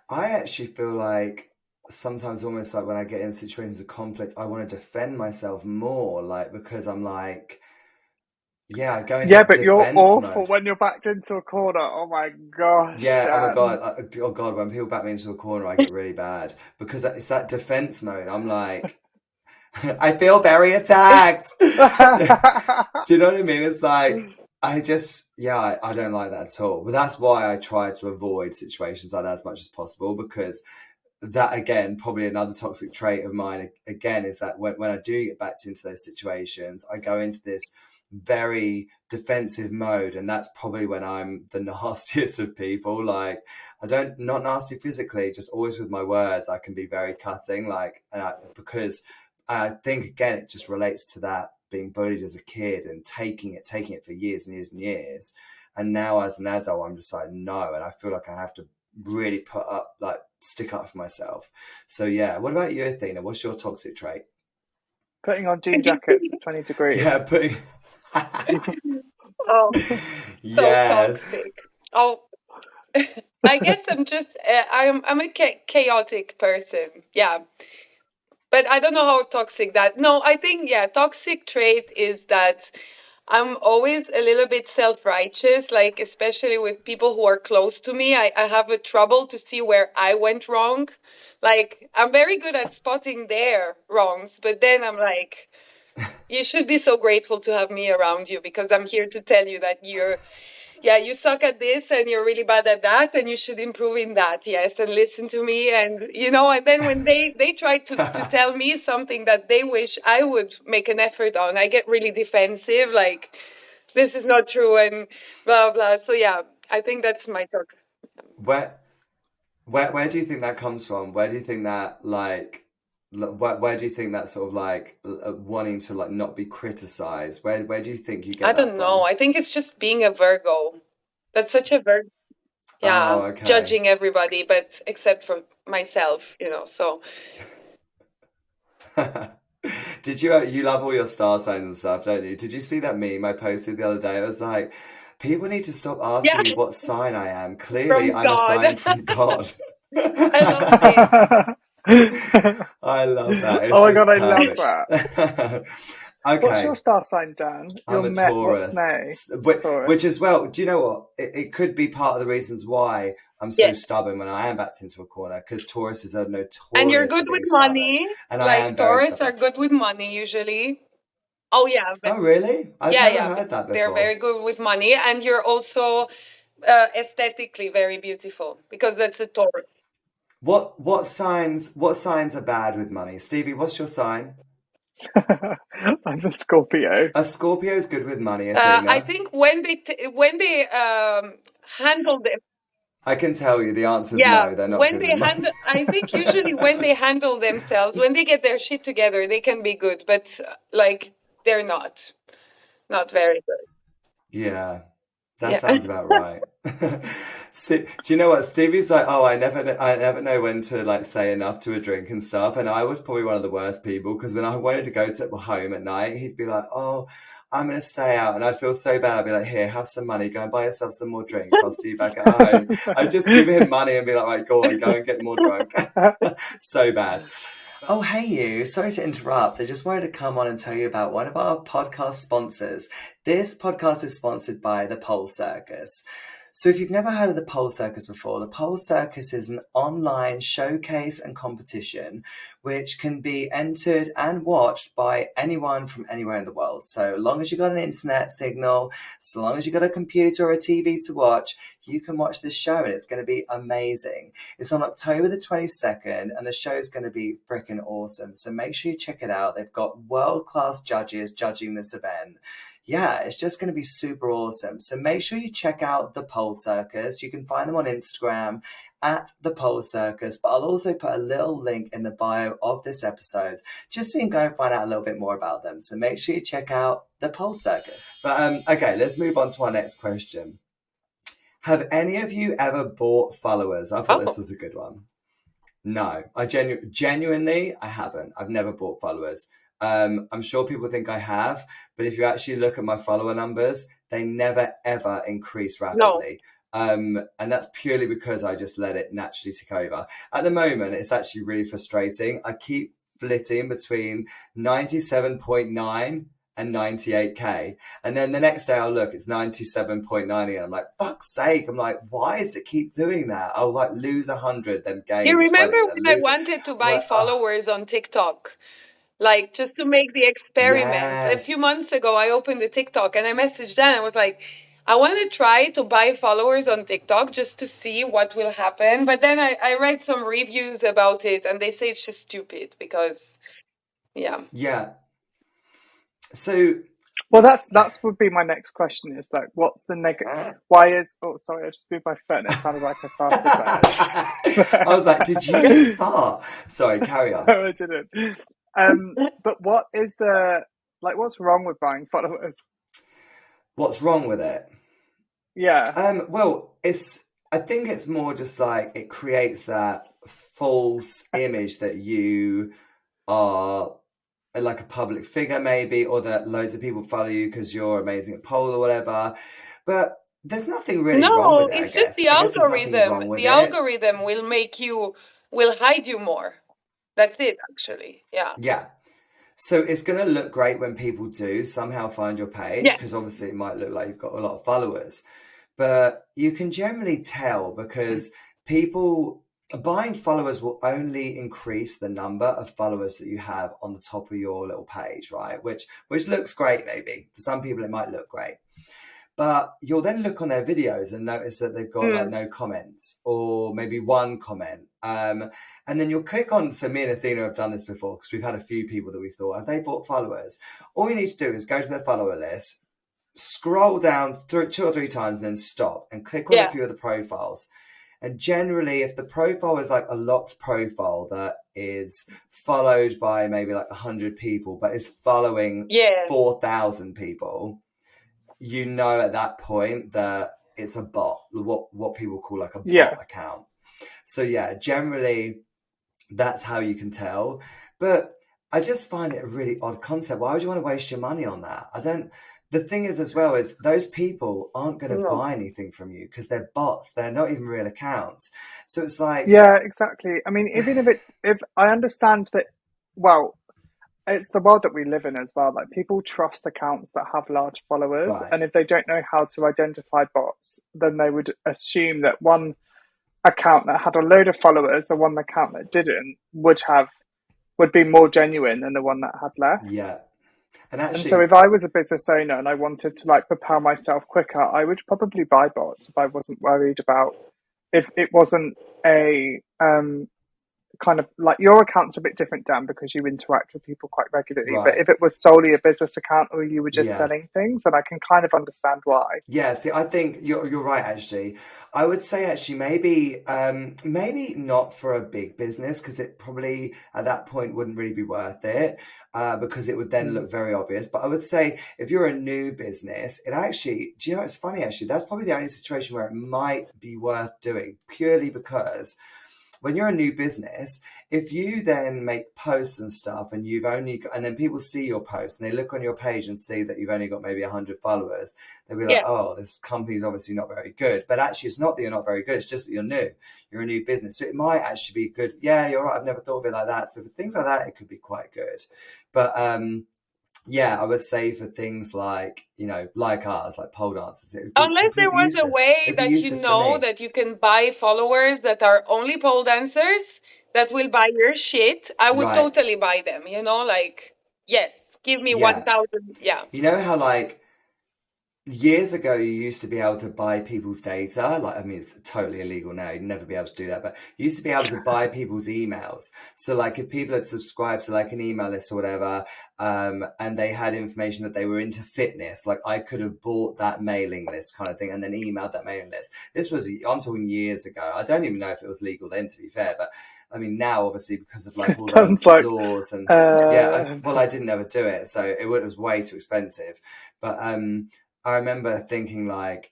I actually feel like sometimes almost like when I get in situations of conflict, I want to defend myself more, like because I'm like, yeah, I go into Yeah, that but you're defense awful mode. when you're backed into a corner. Oh my gosh. Yeah, oh my God. Oh God, when people back me into a corner, I get really bad because it's that defense mode. I'm like, I feel very attacked. Do you know what I mean? It's like, I just, yeah, I don't like that at all. But that's why I try to avoid situations like that as much as possible because that again probably another toxic trait of mine again is that when I do get backed into those situations I go into this very defensive mode and that's probably when I'm the nastiest of people. Like I don't not nasty physically, just always with my words I can be very cutting like because I think again it just relates to that being bullied as a kid and taking it for years and years and years, and now as an adult I'm just like no, and I feel like I have to really put up like stick up for myself. So yeah, what about you, Athena? What's your toxic trait? Putting on jean jackets at 20 degrees. Yeah, putting Oh, so yes. toxic. Oh, I guess I'm just I'm a chaotic person. Yeah. But I don't know how toxic that. No, I think yeah, toxic trait is that I'm always a little bit self-righteous, like especially with people who are close to me. I have a trouble to see where I went wrong. Like I'm very good at spotting their wrongs, but then I'm like, you should be so grateful to have me around you because I'm here to tell you that yeah, you suck at this and you're really bad at that and you should improve in that. Yes, and listen to me and and then when they try to tell me something that they wish I would make an effort on, I get really defensive like this is not true and blah blah. So yeah, I think that's my talk. where where do you think that comes from? Where do you think that like where do you think that sort of like wanting to like not be criticized, where do you think you I get that don't know. from? I think it's just being a Virgo. That's such a Virgo. Oh, Yeah, okay. judging everybody, but except for myself. So Did you love all your star signs and stuff, don't you? Did you see that meme I posted the other day? I was like, people need to stop Yeah, asking me what sign I am. Clearly, from I'm a God. sign from God. I love it. I love that. It's Oh my just god, I love perfect. that. What's Okay, your star sign, Dan? I'm Your a Met. What's Taurus, May? which Taurus. as well, do you know what? It could be part of the reasons why I'm so Yeah. stubborn when I am backed into a corner, because Tauruses are And you're notorious for good with being stubborn, money. and I am Like very Taurus are stubborn. good with money usually. Oh yeah, Oh, really? I've yeah, never yeah. heard that They're very before. good with money, and you're also aesthetically very beautiful because that's a Taurus. What signs are bad with money? Stevie, what's your sign? I'm a Scorpio. A Scorpio's good with money, I Athena. think when they handle them, I can tell you the answer's yeah, no, they're not when good they with handle, money. I think usually when they handle themselves, when they get their shit together, they can be good, but like they're not very good. Yeah, that Yeah. sounds about right. Do you know what? Stevie's like, oh, I never know when to like say enough to a drink and stuff. And I was probably one of the worst people because when I wanted to go to home at night, he'd be like, oh, I'm gonna stay out, and I'd feel so bad. I'd be like, here, have some money, go and buy yourself some more drinks. I'll see you back at home. I'd just give him money and be like, right, go on, go and get more drunk. So bad. Oh, hey, you. Sorry to interrupt. I just wanted to come on and tell you about one of our podcast sponsors. This podcast is sponsored by the Pole Circus. So, if you've never heard of the Pole Circus before, the Pole Circus is an online showcase and competition which can be entered and watched by anyone from anywhere in the world. So long as you've got an internet signal, so long as you've got a computer or a TV to watch, you can watch this show and it's going to be amazing. It's on October the 22nd and the show's going to be freaking awesome. So make sure you check it out. They've got world-class judges judging this event. Yeah, it's just going to be super awesome. So make sure you check out the Pole Circus. You can find them on Instagram at the Pole Circus, but I'll also put a little link in the bio of this episode just so you can go and find out a little bit more about them. So make sure you check out the Pole Circus. But okay, let's move on to our next question. Have any of you ever bought followers? I thought this Oh, was a good one. No, I genuinely, I haven't. I've never bought followers. I'm sure people think I have, but if you actually look at my follower numbers, they never ever increase no. rapidly. And that's purely because I just let it naturally take over. At the moment, it's actually really frustrating. I keep flitting between 97.9 and 98k. And then the next day I'll look, it's 97.90. And I'm like, fuck's sake. I'm like, why does it keep doing that? I'll like lose 100, then You gain remember 20, then when I lose it. wanted to I'm buy like, oh, followers on TikTok? Like just to make the experiment. A few yes. months ago, I opened the TikTok and I messaged Dan. I was like, I want to try to buy followers on TikTok just to see what will happen. But then I read some reviews about it and they say it's just stupid because, yeah. Yeah. So, Well, that's would be my next question. Is like, what's the negative? Why is? Oh, sorry, I just moved my foot. And it sounded like I I was like, did you just farted. fart? Sorry, carry on. No, I didn't. But what is the like? What's wrong with buying followers? What's wrong with it? Yeah, Well, I think it's more just like it creates that false image that you are like a public figure, maybe, or that loads of people follow you because you're amazing at pole or whatever. But there's nothing really wrong No, with it, I it's just guess. the I guess there's nothing algorithm. wrong with The it. algorithm will hide you more. That's it, actually. Yeah. Yeah. So it's going to look great when people do somehow find your page, Yeah. because obviously it might look like you've got a lot of followers. But you can generally tell because people buying followers will only increase the number of followers that you have on the top of your little page, right? Which looks great, maybe. For some people, it might look great. But you'll then look on their videos and notice that they've got like Mm. no comments or maybe one comment. And then you'll click on, so me and Athena have done this before because we've had a few people that we thought, have they bought followers? All you need to do is go to their follower list, scroll down through 2 or 3 times and then stop and click on a Yeah. few of the profiles. And generally, if the profile is like a locked profile that is followed by maybe like 100 people, but is following Yeah. 4,000 people, you know at that point that it's a bot, what people call like a yeah, bot account. So yeah, generally that's how you can tell. But I just find it a really odd concept. Why would you want to waste your money on that? I don't. The thing is, as well, is those people aren't going to No. buy anything from you because they're bots. They're not even real accounts. So it's like, Yeah, exactly. I mean, even if I understand that, well, it's the world that we live in as well. Like people trust accounts that have large followers, right, and if they don't know how to identify bots, then they would assume that one account that had a load of followers, the one account that didn't, would be more genuine than the one that had less. yeah. And And so actually, if I was a business owner and I wanted to like propel myself quicker, I would probably buy bots if I wasn't worried about if it wasn't a kind of like your account's a bit different, Dan, because you interact with people quite regularly. But right, if it was solely a business account or you were just yeah. selling things, then I can kind of understand why. Yeah, see, I think you're right, actually. I would say actually maybe not for a big business because it probably at that point wouldn't really be worth it because it would then Mm. look very obvious. But I would say if you're a new business, it actually, do you know, it's funny actually, that's probably the only situation where it might be worth doing purely because when you're a new business, if you then make posts and stuff and you've only got, and then people see your post and they look on your page and see that you've only got maybe 100 followers, they'll be like, Yeah. oh, this company's obviously not very good. But actually, it's not that you're not very good. It's just that you're new. You're a new business. So it might actually be good. Yeah, you're right. I've never thought of it like that. So for things like that, it could be quite good. But yeah, I would say for things like, like ours, like pole dancers, it would be Unless there completely was a useless. way It'd be that useless for me. that you can buy followers that are only pole dancers that will buy your shit, I would Right. totally buy them, like, yes, give me Yeah. 1,000. Yeah. You know how like years ago, you used to be able to buy people's data. Like, I mean, it's totally illegal now. You'd never be able to do that. But you used to be able to buy people's emails. So, like, if people had subscribed to like an email list or whatever, and they had information that they were into fitness, like I could have bought that mailing list kind of thing and then emailed that mailing list. I'm talking years ago. I don't even know if it was legal then, to be fair. But I mean, now obviously because of like all the Sounds like laws and yeah, uh, I didn't ever do it, so it was way too expensive. But I remember thinking like,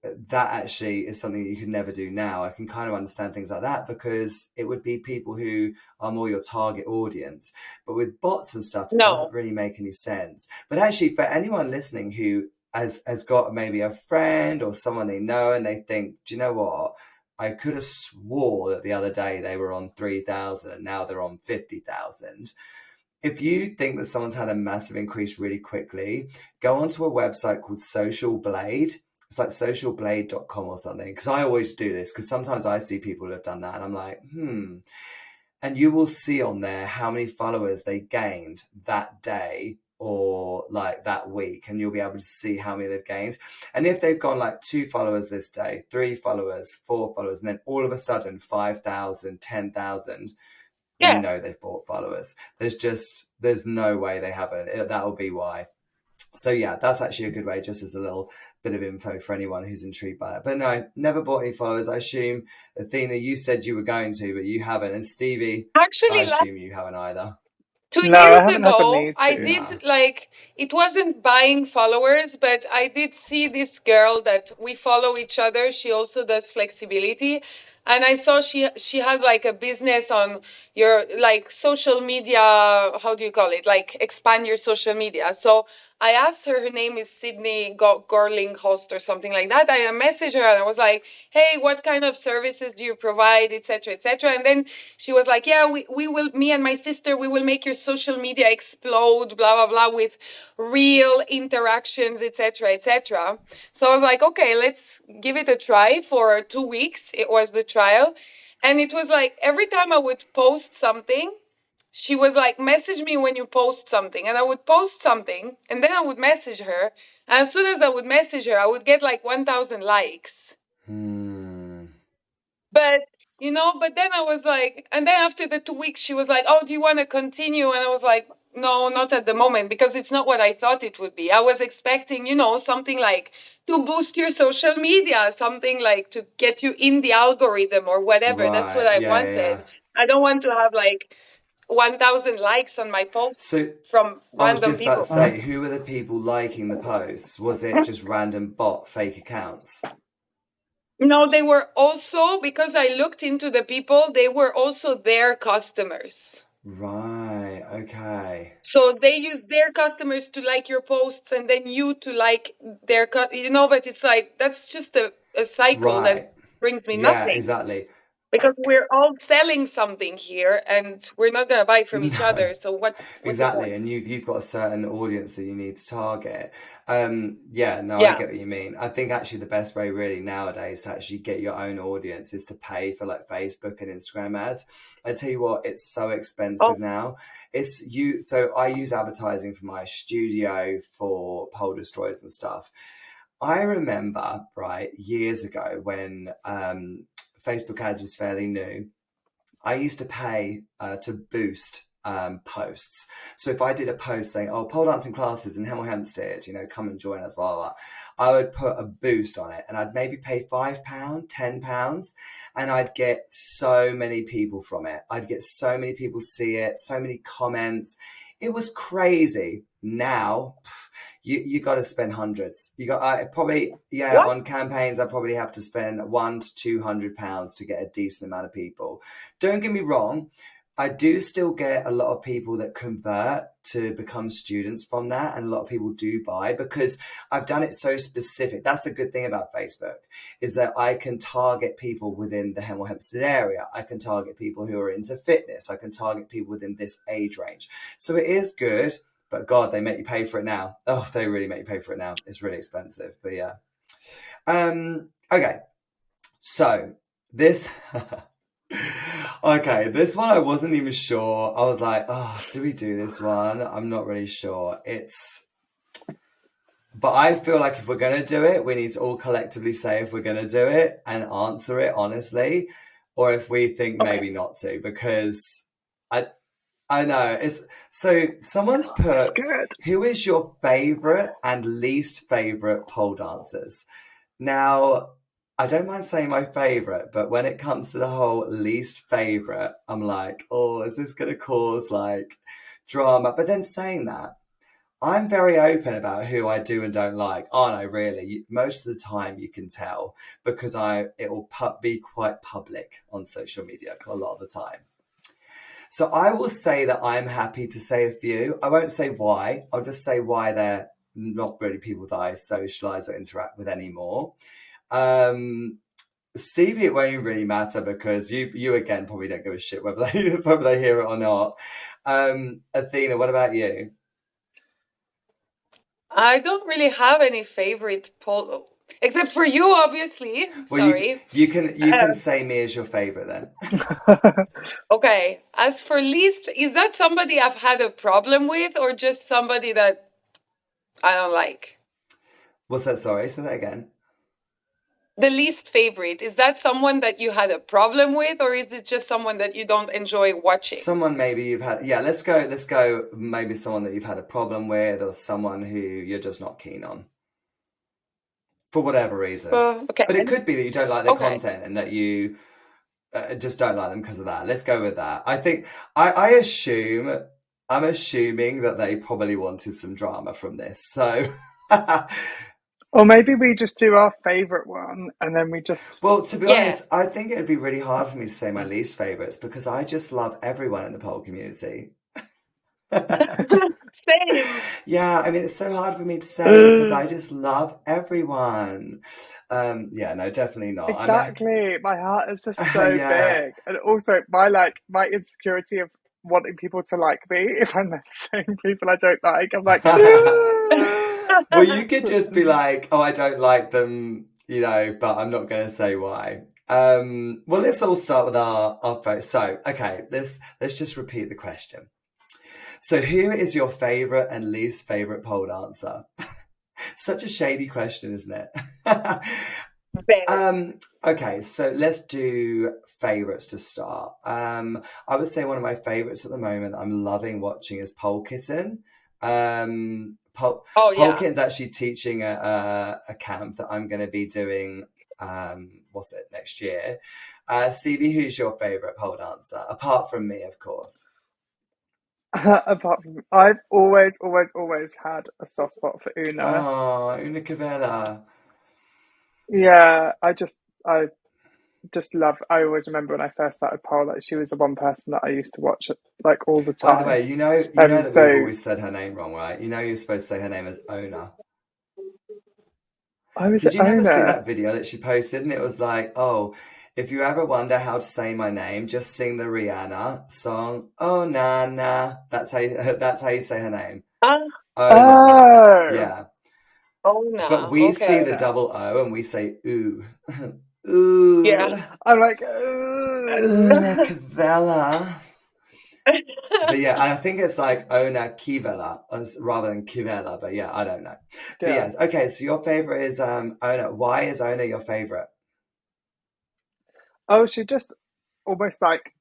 that actually is something that you could never do now. I can kind of understand things like that because it would be people who are more your target audience. But with bots and stuff, it doesn't No. really make any sense. But actually, for anyone listening who has got maybe a friend or someone they know and they think, do you know what? I could have swore that the other day they were on 3,000 and now they're on 50,000. If you think that someone's had a massive increase really quickly, go onto a website called Social Blade. It's like socialblade.com or something. Because I always do this, because sometimes I see people who have done that and I'm like, And you will see on there how many followers they gained that day or like that week. And you'll be able to see how many they've gained. And if they've gone like 2 followers this day, 3 followers, 4 followers, and then all of a sudden 5,000, 10,000, then you Yeah. know they've bought followers. There's no way they haven't. That'll be why. So yeah, that's actually a good way, just as a little bit of info for anyone who's intrigued by it. But no, never bought any followers. I assume, Athena, you said you were going to, but you haven't. And Stevie, I Actually, assume you haven't either. two no, I years haven't had the ago, need I to. No. did like, it wasn't buying followers, but I did see this girl that we follow each other. She also does flexibility. And I saw she has like a business on your like social media, how do you call it? Like expand your social media. So I asked her, her name is Sydney Gorling Host or something like that. I messaged her and I was like, hey, what kind of services do you provide, etc., etc. And then she was like, yeah, we will, me and my sister, we will make your social media explode, blah, blah, blah, with real interactions, etc., etc. So I was like, okay, let's give it a try for 2 weeks. It was the trial. And it was like every time I would post something, she was like, message me when you post something. And I would post something and then I would message her. And as soon as I would message her, I would get like 1,000 likes. But, but then I was like, and then after the 2 weeks, she was like, oh, do you want to continue? And I was like, no, not at the moment, because it's not what I thought it would be. I was expecting, something like to boost your social media, something like to get you in the algorithm or whatever. That's what Right. I Yeah, yeah, yeah. wanted. I don't want to have like 1,000 likes on my posts So from I was random just about to people. say, who were the people liking the posts? Was it just random bot fake accounts? No, they were also, because I looked into the people, they were also their customers. Right. Okay. So they use their customers to like your posts and then you to like their but it's like that's just a cycle that Right. brings me Yeah, nothing. exactly. Because we're all selling something here and we're not gonna buy from each No. other. So what's the Exactly, point? and you've got a certain audience that you need to target. Yeah, no, I Yeah. get what you mean. I think actually the best way really nowadays to actually get your own audience is to pay for like Facebook and Instagram ads. I tell you what, it's so Oh, expensive now. So I use advertising for my studio for pole destroyers and stuff. I remember, right, years ago when Facebook ads was fairly new. I used to pay to boost posts. So if I did a post saying, "Oh, pole dancing classes in Hemel Hempstead, come and join us," blah, blah, blah, I would put a boost on it, and I'd maybe pay £5, £10, and I'd get so many people from it. I'd get so many people see it, so many comments. It was crazy. Now, you got to spend hundreds. You got probably what? on campaigns. I probably have to spend £100 to £200 to get a decent amount of people. Don't get me wrong. I do still get a lot of people that convert to become students from that, and a lot of people do buy because I've done it so specific. That's the good thing about Facebook, is that I can target people within the Hemel Hempstead area. I can target people who are into fitness. I can target people within this age range. So it is good, but God, they make you pay for it now. Oh, they really make you pay for it now. It's really expensive, but yeah. Okay, so this. Okay, this one I wasn't even sure. I was like, oh, do we do this one? I'm not really sure. But I feel like if we're going to do it, we need to all collectively say if we're going to do it and answer it honestly, or if we think Okay. maybe not to, because I know it's so someone's put, Scared. who is your favorite and least favorite pole dancers? Now, I don't mind saying my favorite, but when it comes to the whole least favorite, I'm like, oh, is this going to cause like drama? But then saying that, I'm very open about who I do and don't like. Aren't I really? Most of the time you can tell because it will be quite public on social media a lot of the time. So I will say that I'm happy to say a few. I won't say why. I'll just say why they're not really people that I socialize or interact with anymore. Stevie, it won't really matter because you again probably don't give a shit whether they hear it or not. Athena, what about you? I don't really have any favorite polo, except for you, obviously. Well, Sorry. you can say me as your favorite then. Okay. As for least, is that somebody I've had a problem with or just somebody that I don't like? What's that? Sorry, say that again. The least favorite, is that someone that you had a problem with or is it just someone that you don't enjoy watching? Someone maybe you've had, yeah, let's go maybe someone that you've had a problem with or someone who you're just not keen on for whatever reason. Okay. But it could be that you don't like their Okay. content and that you just don't like them because of that. Let's go with that. I think I assume I'm assuming that they probably wanted some drama from this. So Or maybe we just do our favourite one and then we just. well, to be Yeah. honest, I think it'd be really hard for me to say my least favorites because I just love everyone in the pole community. Same. Yeah, I mean, it's so hard for me to say because I just love everyone. Yeah, no, definitely not. Exactly. My heart is just so Yeah. big. And also my insecurity of wanting people to like me if I'm the same people I don't like. I'm like, Well, you could just be like, oh, I don't like them, but I'm not going to say why. Well, let's all start with our first. So, okay, let's just repeat the question. So, who is your favorite and least favorite pole dancer? Such a shady question, isn't it? Okay, so let's do favorites to start. I would say one of my favorites at the moment that I'm loving watching is Pole Kitten. Pole Oh yeah. Kitten's actually teaching a camp that I'm going to be doing. Next year? Stevie, who's your favorite pole dancer apart from me, of course? apart from I've always, always, always had a soft spot for Una. Oh, Una Cavella. Yeah, I just love. I always remember when I first started pole, like she was the one person that I used to watch like all the By the time. way, you know that we've So always said her name wrong, right? You know you're supposed to say her name as Ona. I was Did you never see owner. that video that she posted? And it was like, oh, if you ever wonder how to say my name, just sing the Rihanna song. Oh na na. That's how you say her name. Ah, Ona. Oh, Yeah. oh But no. we see Okay. the owner. double O and we say ooh. Yeah. Ooh. I'm like, Una Cavella. But yeah, and I think it's like Ona Kivela rather than Kivela, but yeah, I don't know. But yeah. yes, okay, so your favorite is Ona. Why is Ona your favorite? Oh, she just almost like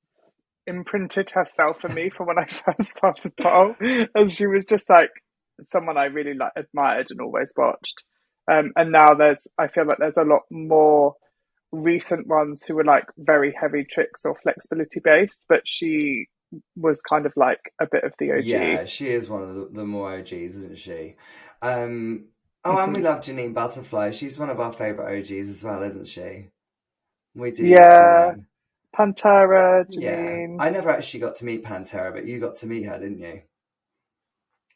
imprinted herself in me from when I first started pole, and she was just like someone I really like admired and always watched. And now I feel like there's a lot more recent ones who were like very heavy tricks or flexibility based, but she was kind of like a bit of the Yeah, OG. she is one of the more OGs, isn't she? Um, oh, and we Hmm. love Janine Butterfly. She's one of our favorite OGs as well, isn't she? We do love Yeah, Janine. Pantera, Yeah, Janine. I never actually got to meet Pantera, but you got to meet her, didn't you?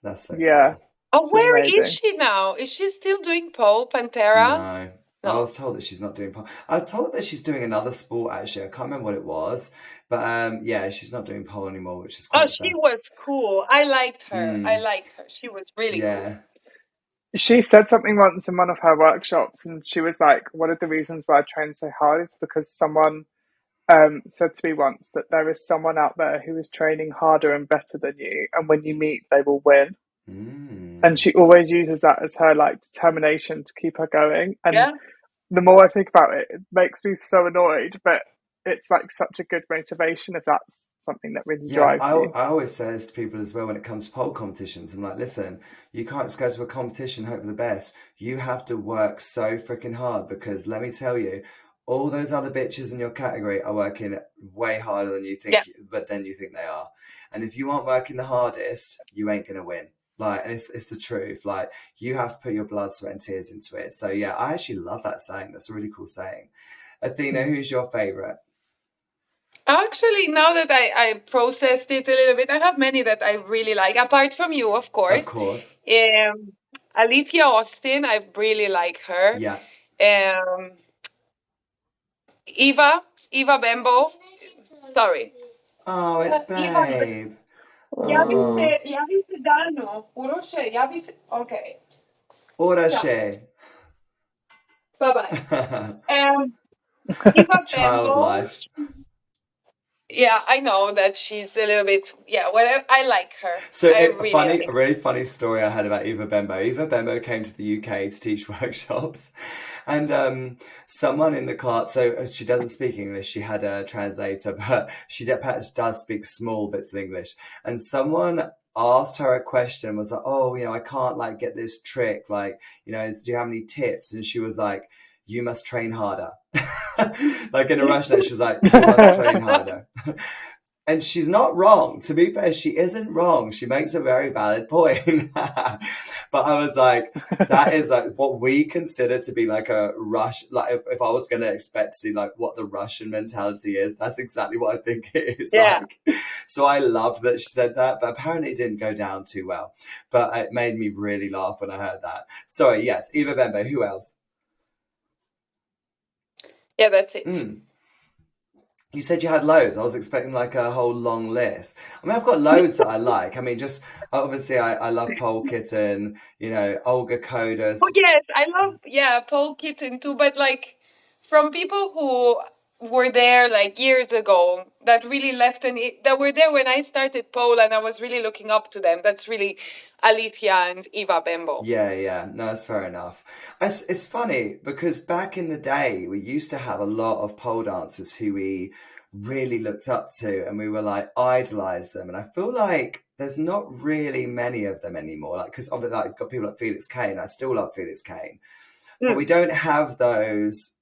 That's so Yeah, cool. Oh, she was where is amazing. she now? Is she still doing pole, Pantera? No, I No. was told that she's not doing pole. I was told that she's doing another sport actually. I can't remember what it was, but yeah, she's not doing pole anymore, which is Oh, quite she sad. was cool. I liked her. I Mm, liked her. She was really cool. yeah. She said something once in one of her workshops, and she was like, "One of the reasons why I train so hard is because someone said to me once that there is someone out there who is training harder and better than you, and when you meet, they will win." And Mm. she always uses that as her like determination to keep her going. And Yeah. the more I think about it, it makes me so annoyed, but it's like such a good motivation if that's something that really Yeah, drives you. I always say this to people as well when it comes to pole competitions. I'm like, listen, you can't just go to a competition, hope for the best. You have to work so freaking hard because let me tell you, all those other bitches in your category are working way harder than you Yeah. think, but then you think they are. And if you aren't working the hardest, you ain't gonna win. Like, and it's the truth. Like, you have to put your blood, sweat, and tears into it. So yeah, I actually love that saying. That's a really cool saying. Athena, Mm. who's your favorite? Actually, now that I processed it a little bit, I have many that I really like, apart from you, of Of course. course. Alethea Austin, I really like her. Yeah. Um, Eva Bembo. Sorry. Oh, it's Eva, Babe. Oh, ja vi se dano. Uroše, ja vi se... Okay. Ora Ciao. she. Bye-bye. Eva Child Bembo. life. Yeah, I know that she's a little bit... Yeah, well, I like her. So I a really funny, like a her. really funny story I had about Eva Bembo. Eva Bembo came to the UK to teach workshops, and someone in the class. So she doesn't speak English. She had a translator, but she does speak small bits of English. And someone asked her a question, was like, "Oh, I can't like get this trick. Like, do you have any tips?" And she was like, "You must train harder." Like in a Russian, she was like, "You must train harder." And she's not wrong. To be fair, she isn't wrong. She makes a very valid point. But I was like, that is like what we consider to be like a rush. Like if I was going to expect to see like what the Russian mentality is, that's exactly what I think it is Yeah. like. So I loved that she said that, but apparently it didn't go down too well. But it made me really laugh when I heard that. Sorry, yes, Eva Bembo. Who else? Yeah, that's it. Mm. You said you had loads. I was expecting like a whole long list. I mean, I've got loads that I like. I mean, just obviously, I love Pole Kitten, Olga Oh, Kodas. yes, I love, yeah, Paul Kitten too, but like from people who were there like years ago that really left that were there when I started pole and I was really looking up to them. That's really Alethea and Eva Bembo. Yeah. No, that's fair enough. It's funny because back in the day, we used to have a lot of pole dancers who we really looked up to and we were like idolized them. And I feel like there's not really many of them anymore. Like, because obviously, like, got people like Felix Kane. I still love Felix Kane. But we Mm. don't have those,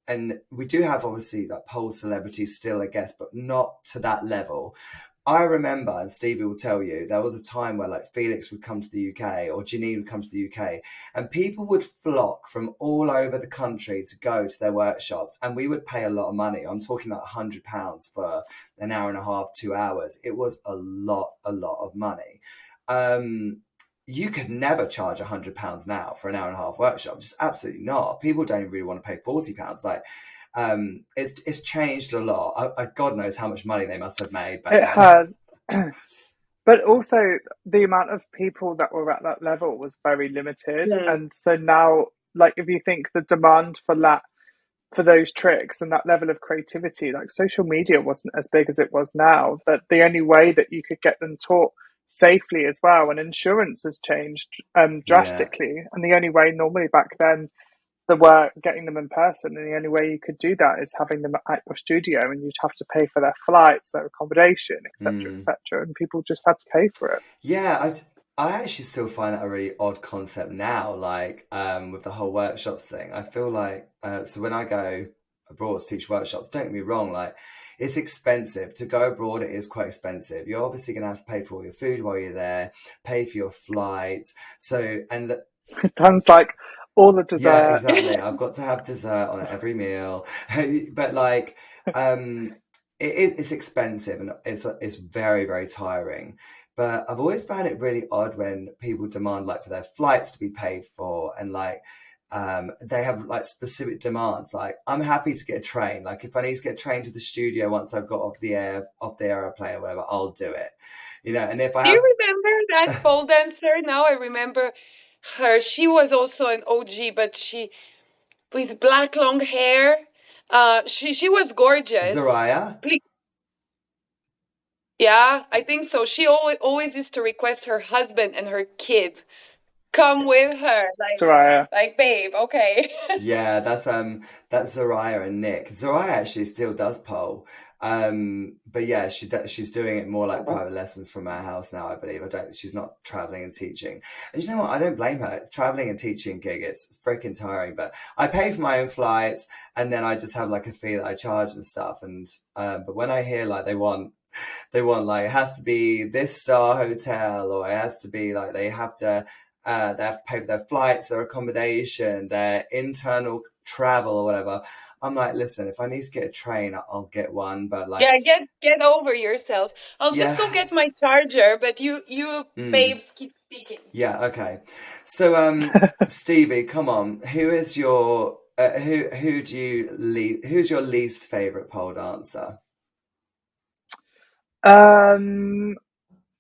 and we do have obviously like pole celebrities still, I guess, but not to that level. I remember, and Stevie will tell you, there was a time where like Felix would come to the UK or Janine would come to the UK, and people would flock from all over the country to go to their workshops, and we would pay a lot of money. I'm talking like £100 for an hour and a half, 2 hours. It was a lot of money. You could never charge £100 now for an hour and a half workshop. Just absolutely not. People don't really want to pay £40. Like, it's changed a lot. God knows how much money they must have made back It then. has. But also, the amount of people that were at that level was very limited. Yeah. And so now, like, if you think the demand for that, for those tricks and that level of creativity, like social media wasn't as big as it was now, that the only way that you could get them taught safely as well, and insurance has changed Yeah. drastically. And the only way normally back then there were getting them in person, and the only way you could do that is having them at your studio, and you'd have to pay for their flights, their accommodation, etc., Mm. etc., and people just had to pay for it. Yeah, I actually still find that a really odd concept now, like with the whole workshops thing. I feel like so when I go abroad to teach workshops, don't get me wrong, like it's expensive. To go abroad, it is quite expensive. You're obviously gonna have to pay for all your food while you're there, pay for your flight. So and the, Sounds like all the yeah, dessert. exactly. I've got to have dessert on every meal. But like it's expensive and it's very, very tiring. But I've always found it really odd when people demand like for their flights to be paid for, and like they have like specific demands. Like I'm happy to get a train. Like if I need to get a train to the studio once I've got off the airplane or whatever, I'll do it. You know, and if I Do you have remember that pole dancer? Now I remember her. She was also an OG, but she with black long hair. She was gorgeous. Zariah, Ple- Yeah, I think so. She always used to request her husband and her kid come with her. Soraya. Like babe, okay. yeah, that's Zariah and Nick. Zariah actually still does pole. But yeah, she's doing it more like private lessons from our house now, I believe. She's not traveling and teaching. And you know what? I don't blame her. Traveling and teaching gig, it's freaking tiring, but I pay for my own flights and then I just have like a fee that I charge and stuff. And but when I hear like they want like it has to be this star hotel, or it has to be like they have to pay for their flights, their accommodation, their internal travel or whatever. I'm like, listen, if I need to get a train, I'll get one. But like, Yeah, get over yourself. I'll just yeah, go get my charger, but you mm, babes keep speaking. yeah, okay. So, Stevie, come on, who is your who do you who's your least favorite pole dancer? Um,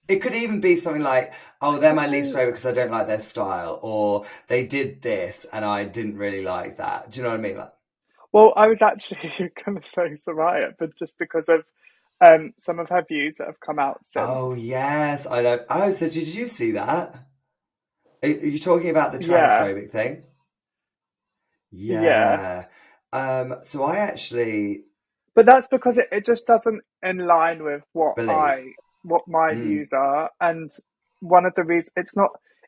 It could even be something like, oh, I they're my least suppose. favorite because I don't like their style, or they did this and I didn't really like that. Do you know what I mean? Like, Well, I was actually going to say Soraya, but just because of some of her views that have come out oh since. yes, I know. Oh, so did you see that? Are you talking about the Yeah, transphobic thing? yeah. Yeah. So I actually But that's because it just doesn't in line with believe. what my Mm, views are. And one of the reasons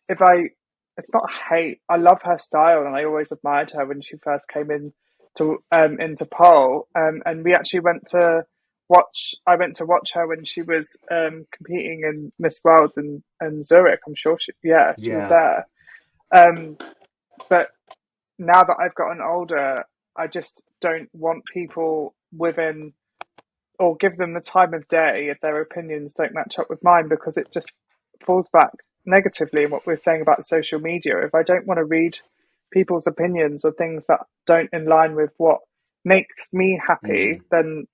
if I it's not hate. I love her style, and I always admired her when she first came in to into pole. And we actually went to watch. I went to watch her when she was competing in Miss World in Zurich. I'm sure she was yeah. there. Um, but now that I've gotten older, I just don't want people within or give them the time of day if their opinions don't match up with mine, because it just falls back negatively in what we're saying about social media. If I don't want to read people's opinions or things that don't in line with what makes me happy, Mm. then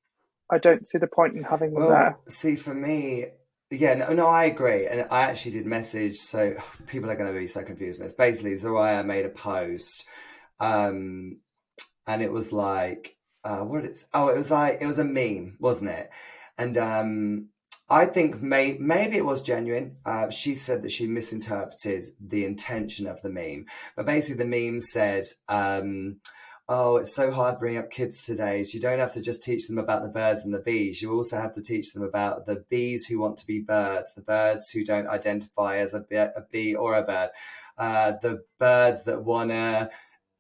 I don't see the point in having them there. Well, see, for me, yeah, no, I agree. And I actually did message, so people are going to be so confused on this. Basically, Zariah made a post, um, and it was like, it was like, it was a meme, wasn't it? And I think maybe it was genuine. She said that she misinterpreted the intention of the meme. But basically, the meme said, oh, it's so hard bringing up kids today. So you don't have to just teach them about the birds and the bees. You also have to teach them about the bees who want to be birds, the birds who don't identify as a bee or a bird, the birds that want to,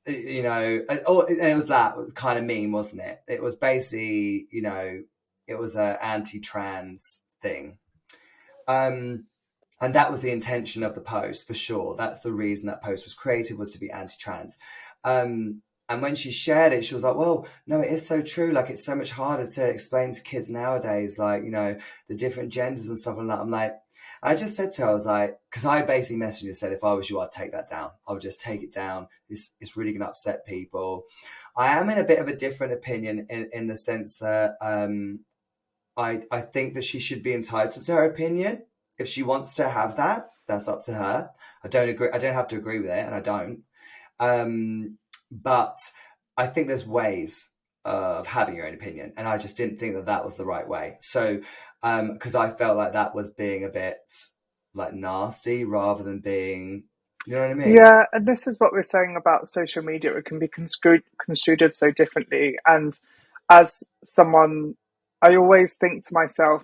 you know, and it was that kind of meme, wasn't it? It was basically, you know, it was a anti-trans thing. And that was the intention of the post, for sure. That's the reason that post was created, was to be anti-trans. And when she shared it, she was like, well, no, it is so true. Like, it's so much harder to explain to kids nowadays, like, you know, the different genders and stuff like that. I'm like, I just said to her, I was like, because I basically messaged her and said, if I was you, I'd take that down. I would just take it down. It's really going to upset people. I am in a bit of a different opinion in the sense that I think that she should be entitled to her opinion. If she wants to have that, that's up to her. I don't agree. I don't have to agree with it, and I don't. But I think there's ways of having your own opinion, and I just didn't think that that was the right way. So, because I felt like that was being a bit like nasty rather than being, you know what I mean? Yeah, and this is what we're saying about social media. It can be construed so differently. And as someone, I always think to myself,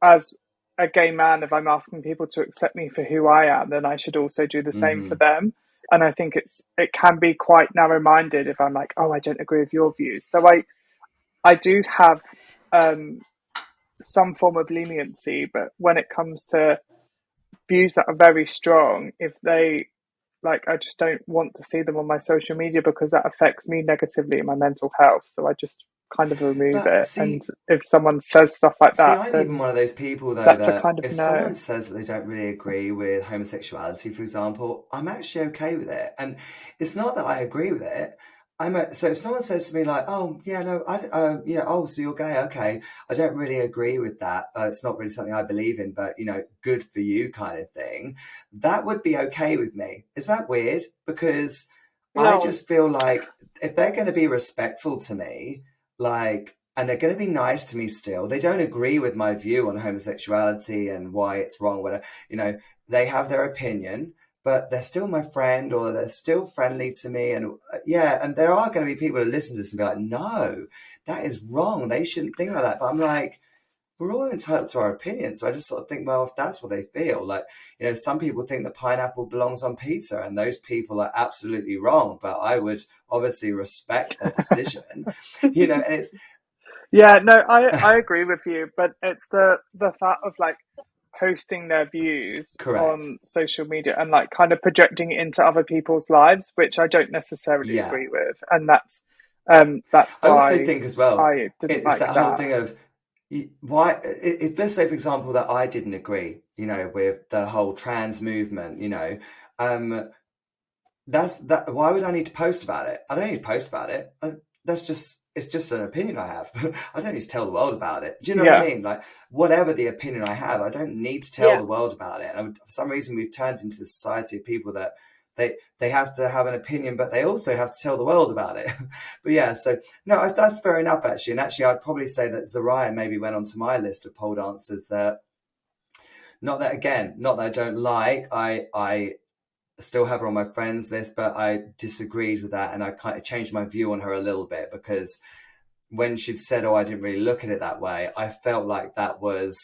as a gay man, if I'm asking people to accept me for who I am, then I should also do the same for them. And I think it can be quite narrow-minded if I'm like, oh, I don't agree with your views. So I do have some form of leniency, but when it comes to views that are very strong, if they like, I just don't want to see them on my social media because that affects me negatively in my mental health. So I just kind of remove But it. see, And if someone says stuff like that, I'm even then one of those people, though, that's a that kind of if no. someone says that they don't really agree with homosexuality, for example, I'm actually okay with it. And it's not that I agree with it. So if someone says to me like, oh, yeah, no, yeah, oh, so you're gay, okay. I don't really agree with that. It's not really something I believe in, but, you know, good for you kind of thing. That would be okay with me. Is that weird? Because I No. just feel like if they're going to be respectful to me, like, and they're going to be nice to me still. They don't agree with my view on homosexuality and why it's wrong, whatever. You know, they have their opinion, but they're still my friend, or they're still friendly to me. And yeah, and there are going to be people who listen to this and be like, no, that is wrong. They shouldn't think like that. But I'm like, we're all entitled to our opinions. So I just sort of think, well, if that's what they feel, like, you know, some people think that pineapple belongs on pizza, and those people are absolutely wrong. But I would obviously respect their decision, you know, and it's, Yeah, no, I agree with you, but it's the fact of like posting their views correct. on social media and like kind of projecting it into other people's lives, which I don't necessarily Yeah. agree with, and that's I also why think as well, I didn't it's like that whole that. thing of why, let's say, for example, that I didn't agree, you know, with the whole trans movement, you know, that's that. Why would I need to post about it? I don't need to post about it. It's just an opinion I have. I don't need to tell the world about it. Do you know what I Yeah, mean? Like, whatever the opinion I have, I don't need to tell Yeah. the world about it. And for some reason, we've turned into the society of people that they have to have an opinion, but they also have to tell the world about it. But yeah, so no, that's fair enough, actually. And actually, I'd probably say that Zariah maybe went onto my list of pole dancers that, not that I don't like. I still have her on my friends list, but I disagreed with that, and I kind of changed my view on her a little bit, because when she'd said, oh, I didn't really look at it that way, I felt like that was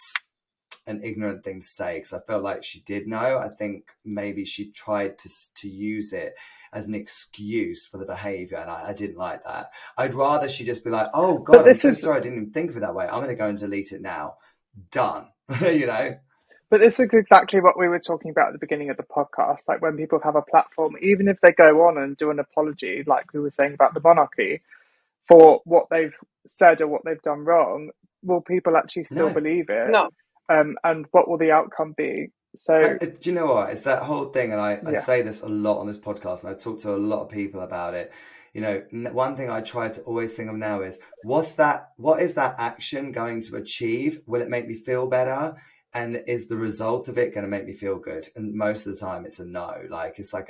an ignorant thing to say, because I felt like she did know. I think maybe she tried to use it as an excuse for the behavior, and I didn't like that. I'd rather she just be like, oh but God, I'm this so is sorry, I didn't even think of it that way. I'm going to go and delete it now. Done. You know? But this is exactly what we were talking about at the beginning of the podcast. Like when people have a platform, even if they go on and do an apology, like we were saying about the monarchy, for what they've said or what they've done wrong, will people actually still No. believe it? No. And what will the outcome be? So, Do you know what? It's that whole thing, and I yeah, say this a lot on this podcast, and I talk to a lot of people about it. You know, one thing I try to always think of now is, what is that action going to achieve? Will it make me feel better? And is the result of it going to make me feel good? And most of the time it's a no. Like, it's like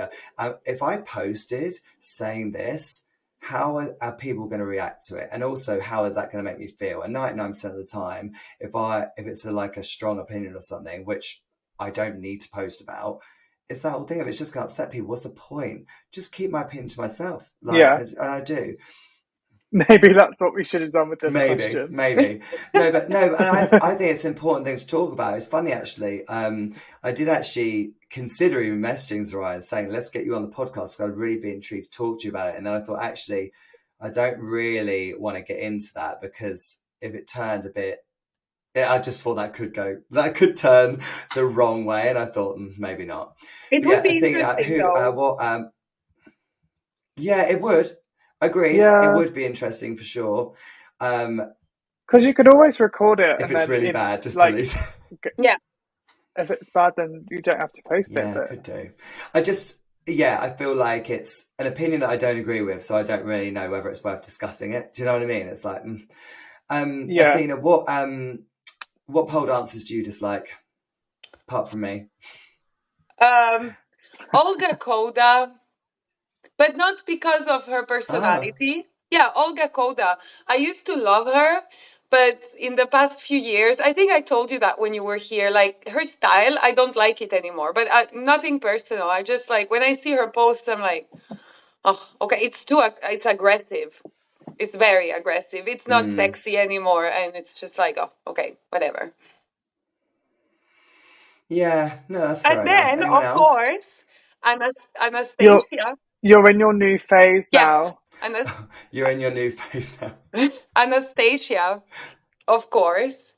if I posted saying this, how are people going to react to it? And also, how is that going to make me feel? And 99% of the time, if it's like a strong opinion or something, which I don't need to post about, it's that whole thing of, it's just going to upset people. What's the point? Just keep my opinion to myself. Like, yeah, and I do. maybe that's what we should have done with this Maybe. question. No, but no, and I think it's an important thing to talk about. It's funny, actually. I did actually consider even messaging Zariah and saying, let's get you on the podcast, because I'd really be intrigued to talk to you about it. And then I thought, actually, I don't really want to get into that, because if it turned a bit I just thought that could turn the wrong way, and I thought maybe not. It But would yeah, be Athena, interesting though. yeah, it would. Agreed. It Yeah, would be interesting for sure. Um, because you could always record it, if and it's then really if bad, just like delete. Yeah. if it's bad, then you don't have to post it. Yeah, But could do. I feel like it's an opinion that I don't agree with, so I don't really know whether it's worth discussing it. Do you know what I mean? It's like, yeah, Athena, what pole dancers do you dislike, apart from me? Um, Olga Koda, but not because of her Ah, personality. Yeah, Olga Koda. I used to love her, but in the past few years, I think I told you that when you were here, like her style, I don't like it anymore. But nothing personal. I just like when I see her posts, I'm like, oh, okay, it's aggressive. It's very aggressive. It's not sexy anymore, and it's just like, oh, okay, whatever. yeah, no, that's And fair enough. then, Anyone of else? course, you're Anastasia. you're in your new phase Yeah, now. You're in your new phase now. Anastasia, of course.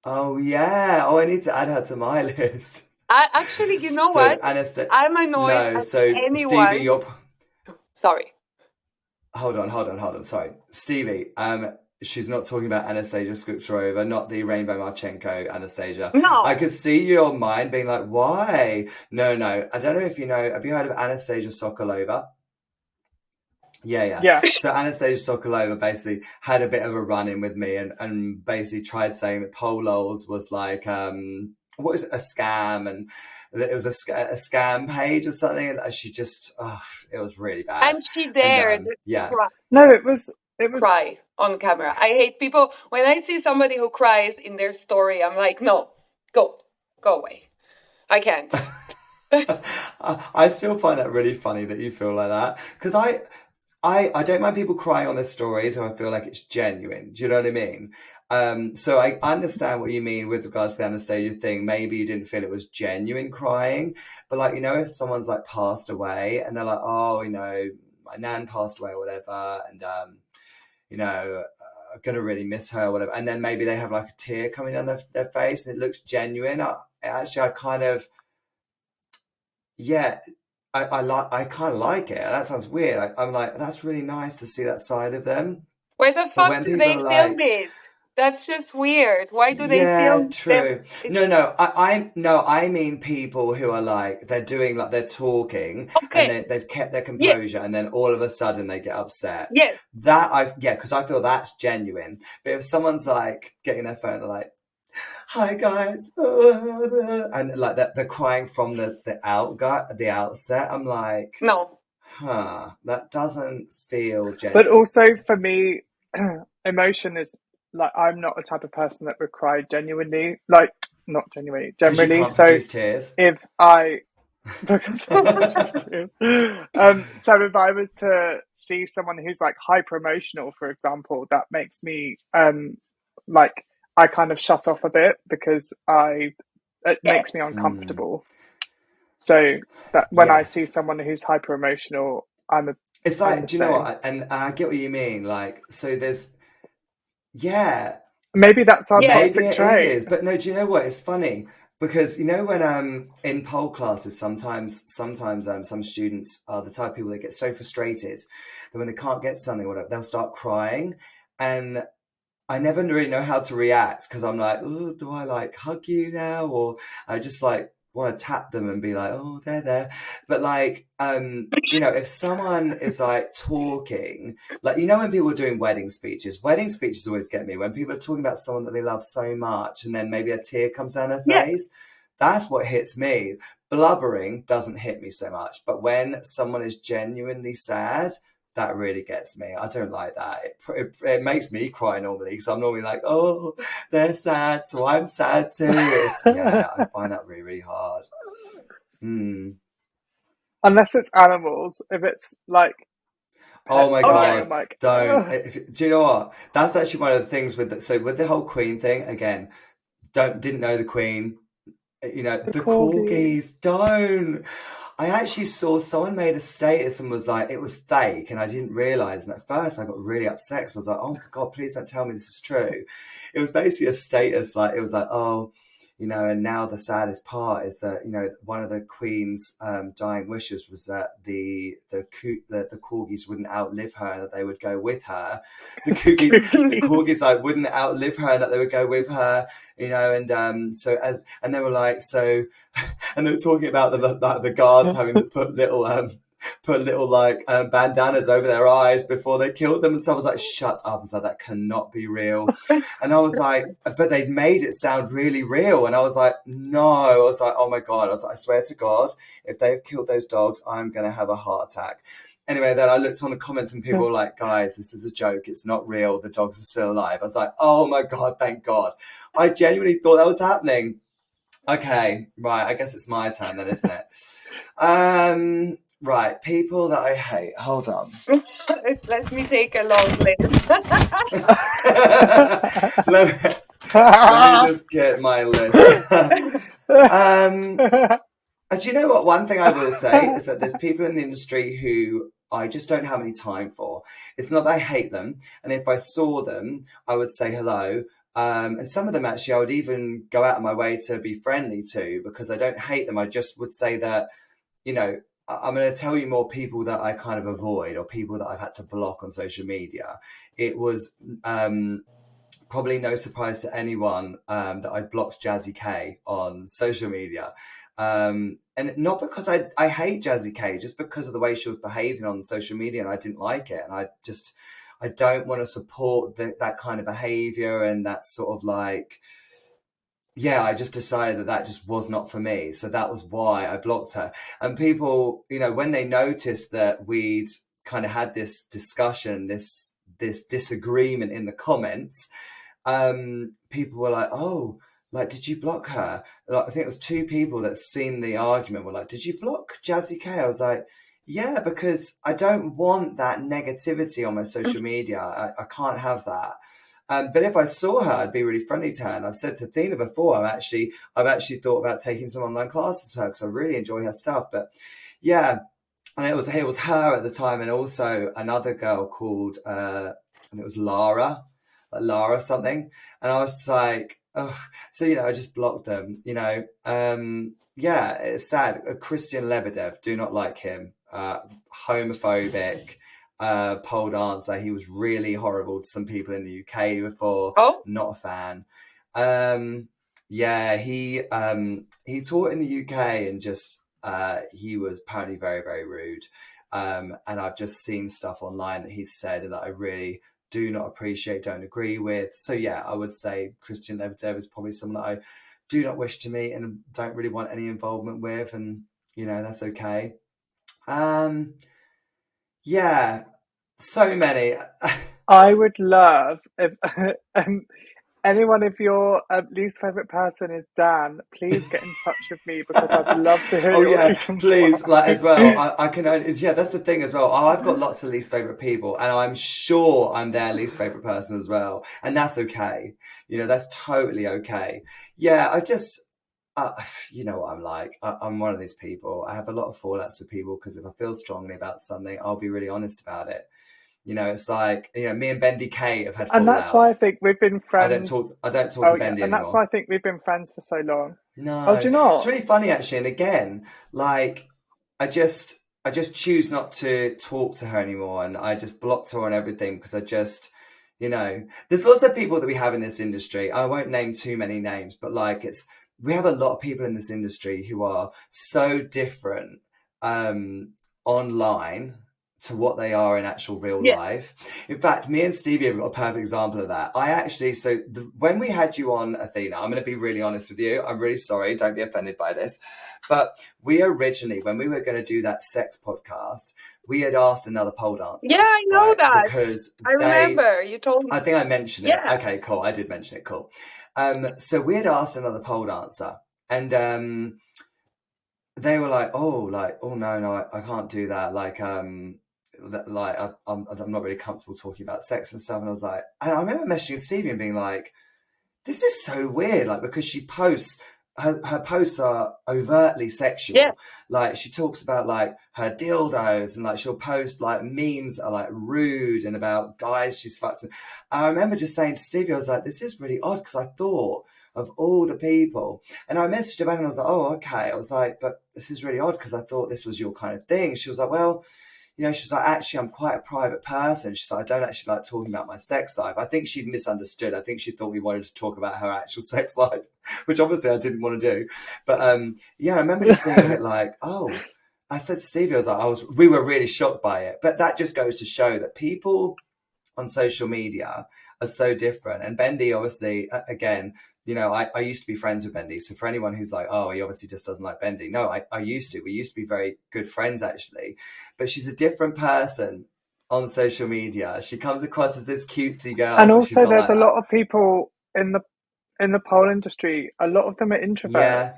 Oh yeah. Oh, I need to add her to my list. I actually, you know So what? Anastasia. I'm annoyed No, at so Stevie, anyone. you're. Sorry. Hold on. Sorry, Stevie. She's not talking about Anastasia Skuktarova, not the Rainbow Marchenko Anastasia. I No. could see your mind being like, why? No. I don't know if you know. Have you heard of Anastasia Sokolova? Yeah. Yeah, So Anastasia Sokolova basically had a bit of a run-in with me and basically tried saying that pole lulz was like, what is it, a scam, and that it was a scam page or something. And she just, it was really bad. And she And dared yeah. no, it was cry on camera. I hate people. When I see somebody who cries in their story, I'm like, no, go away. I can't. I still find that really funny that you feel like that, because I don't mind people crying on their stories and I feel like it's genuine. Do you know what I mean? So I understand what you mean with regards to the Anastasia thing. Maybe you didn't feel it was genuine crying, but like, if someone's like passed away and they're like, oh, my nan passed away or whatever, and I'm gonna really miss her or whatever, and then maybe they have like a tear coming down their face and it looks genuine. I kind of, yeah, I kind of like it. That sounds weird. I'm like, that's really nice to see that side of them. Where the But fuck when do people they are film like, it? That's just weird. Why do they yeah, film them? true. I mean people who are like, they're doing like, they're talking and Okay. they've kept their Yes. composure and then all of a sudden they get upset. Yes. Because I feel that's genuine. But if someone's like getting their phone, they're like, hi guys, and like they're crying from the outset, I'm like, No. that doesn't feel but genuine. also for me, emotion is like I'm not a type of person that would cry genuinely, like not genuinely, Because you generally. can't So produce tears. if I because so if I was to see someone who's like hyper emotional, for example, that makes me like I kind of shut off a bit because it makes me Yes. uncomfortable. So that when I see Yes. someone who's hyper emotional, It's I'm like, the do you know same. what? And I get what you mean. Like, so yeah, Maybe that's our Yes. maybe toxic it trait. is. But no, do you know what? It's funny because when in pole classes, sometimes some students are the type of people that get so frustrated that when they can't get something or whatever, they'll start crying. And I never really know how to react because I'm like, oh, do I like hug you now, or I just like want to tap them and be like, oh, they're there. But like, if someone is like talking, like, when people are doing wedding speeches always get me when people are talking about someone that they love so much and then maybe a tear comes down their Yeah. face. That's what hits me. Blubbering doesn't hit me so much, but when someone is genuinely sad, that really gets me. I don't like that. It makes me cry normally because I'm normally like, oh, they're sad, so I'm sad too. I find that really, really hard. Unless it's animals. If it's like Oh pets my dying, Okay. I'm God, like, don't. ugh. Do you know what? That's actually one of the things with the whole Queen thing. Again, didn't know the Queen. The The corgi. corgis, don't. I actually saw someone made a status and was like, it was fake, and I didn't realize. And at first, I got really upset because I was like, oh my God, please don't tell me this is true. It was basically a status, like, it was like, oh, you know, and now the saddest part is that, you know, one of the Queen's dying wishes was that the corgis wouldn't outlive her and that they would go with her. The corgis like wouldn't outlive her and that they would go with her, you know, and and they were like, so, and they were talking about the guards having to put little bandanas over their eyes before they killed them, and so I was like, shut up. I was like, that cannot be real. And I was like, but they made it sound really real, and I was like, no. I was like, oh my God. I was like, I swear to God, if they've killed those dogs, I'm gonna have a heart attack. Anyway, then I looked on the comments and people were like, guys, this is a joke, it's not real, the dogs are still alive. I was like, oh my God, thank God. I genuinely thought that was happening. Okay, right, I guess it's my turn then, isn't it? Right, people that I hate. Hold on. Let me take a long list. let me just get my list. Do you know what? One thing I will say is that there's people in the industry who I just don't have any time for. It's not that I hate them, and if I saw them, I would say hello. And some of them actually I would even go out of my way to be friendly to, because I don't hate them. I just would say that, you know, I'm going to tell you more people that I kind of avoid, or people that I've had to block on social media. It was probably no surprise to anyone that I blocked Jazzy K on social media. And not because I hate Jazzy K, just because of the way she was behaving on social media, and I didn't like it. And I don't want to support that kind of behavior, and that sort of like, yeah, I just decided that just was not for me. So that was why I blocked her. And people, you know, when they noticed that we'd kind of had this discussion, this disagreement in the comments, people were like, oh, like, did you block her? Like, I think it was 2 people that seen the argument were like, did you block Jazzy K? I was like, yeah, because I don't want that negativity on my social media. I can't have that. But if I saw her, I'd be really friendly to her. And I've said to Athena before, I've actually thought about taking some online classes with her because I really enjoy her stuff. But yeah, and it was her at the time, and also another girl called and it was Lara something. And I was like, oh, so, you know, I just blocked them, you know. Yeah, it's sad. Christian Lebedev, do not like him. Homophobic, pole dancer. He was really horrible to some people in the UK before. Oh, Not a fan. Yeah, he taught in the UK, and just he was apparently very, very rude. And I've just seen stuff online that he's said that I really do not appreciate, don't agree with. So yeah, I would say Christian Lebedev is probably someone that I do not wish to meet and don't really want any involvement with, and you know, that's okay. Yeah, so many. I would love if anyone, if your least favorite person is Dan, please get in touch with me, because I'd love to hear your yeah, reasons please, why. like, as well. I can only, yeah, that's the thing as well. I've got lots of least favorite people, and I'm sure I'm their least favorite person as well, and that's okay. You know, that's totally okay. Yeah, I just, you know what I'm like. I'm one of these people. I have a lot of fallouts with people because if I feel strongly about something, I'll be really honest about it. You know, it's like, you know, me and Bendy K have had fallouts. And that's why I think we've been friends. I don't talk to Bendy and anymore. that's why I think we've been friends for so long. No. Oh, do you not? It's really funny actually. And again, like, I just choose not to talk to her anymore, and I just blocked her on everything because I just, you know, there's lots of people that we have in this industry. I won't name too many names, but like, we have a lot of people in this industry who are so different online to what they are in actual real life. In fact, me and Stevie have got a perfect example of that. I actually, when we had you on, Athena, I'm going to be really honest with you. I'm really sorry. Don't be offended by this. But we originally, when we were going to do that sex podcast, we had asked another pole dancer. yeah, I know that. Because I remember you told me. I think I mentioned it. Yeah. Okay, cool. I did mention it. Cool. So we had asked another pole dancer, and they were like, oh no, I can't do that. Like, I'm not really comfortable talking about sex and stuff. And I was like, and I remember messaging Stevie and being like, this is so weird. Like, because she posts her posts are overtly Yeah. sexual. Like she talks about like her dildos, and like she'll post like memes that are like rude and about guys she's fucked. And I remember just saying to Stevie, I was like, this is really odd, because I thought of all the people, and I messaged her back and I was like, oh, okay. I was like, but this is really odd because I thought this was your kind of thing. She was like, well, she was like, actually, I'm quite a private person. She's like, I don't actually like talking about my sex life. I think she'd misunderstood. I think she thought we wanted to talk about her actual sex life, which obviously I didn't want to do. But yeah, I remember just being a bit like, oh, I said to Stevie, we were really shocked by it. But that just goes to show that people on social media are so different. And Bendy, obviously, again, I used to be friends with Bendy. So for anyone who's like, oh, he obviously just doesn't like Bendy. No, I used to. We used to be very good friends, actually. But she's a different person on social media. She comes across as this cutesy girl, And but she's also, not there's like a that. lot of people in the pole industry. A lot of them are Yeah, introverts,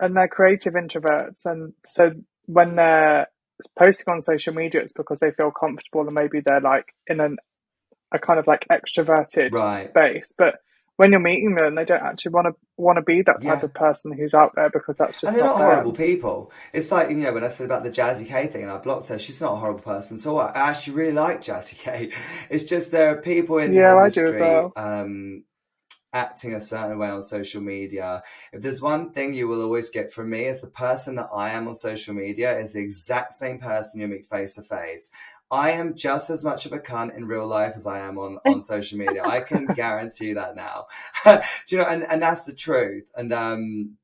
and they're creative introverts, and so when they're posting on social media, it's because they feel comfortable, and maybe they're like in a kind of like extroverted right. space. But when you're meeting them, they don't actually want to be that type Yeah. of person who's out there, because that's And just they're not not horrible them. people. It's like, when I said about the Jazzy K thing and I blocked her, she's not a horrible person at all. I actually really like Jazzy K. It's just there are people in the Yeah, I do as industry well. acting a certain way on social media. If there's one thing you will always get from me, is the person that I am on social media is the exact same person you meet face to face. I am just as much of a cunt in real life as I am on social media. I can guarantee you that now. Do you know? And that's the truth. And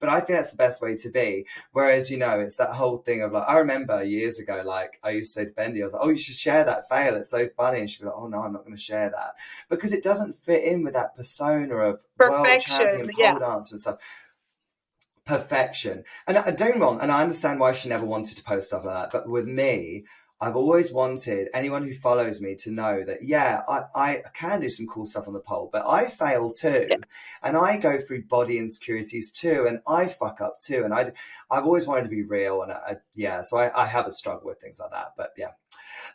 but I think that's the best way to be. Whereas, it's that whole thing of like, I remember years ago, like I used to say to Bendy, I was like, oh, you should share that fail. It's so funny. And she'd be like, oh no, I'm not going to share that, because it doesn't fit in with that persona of world Perfection. champion Yeah. pole dancer and stuff. Perfection. And I don't wrong, and I understand why she never wanted to post stuff like that. But with me, I've always wanted anyone who follows me to know that, yeah, I can do some cool stuff on the pole, but I fail Yeah. too. And I go through body insecurities too. And I fuck up too. And I've always wanted to be real. And yeah, so I have a struggle with things like that. But yeah,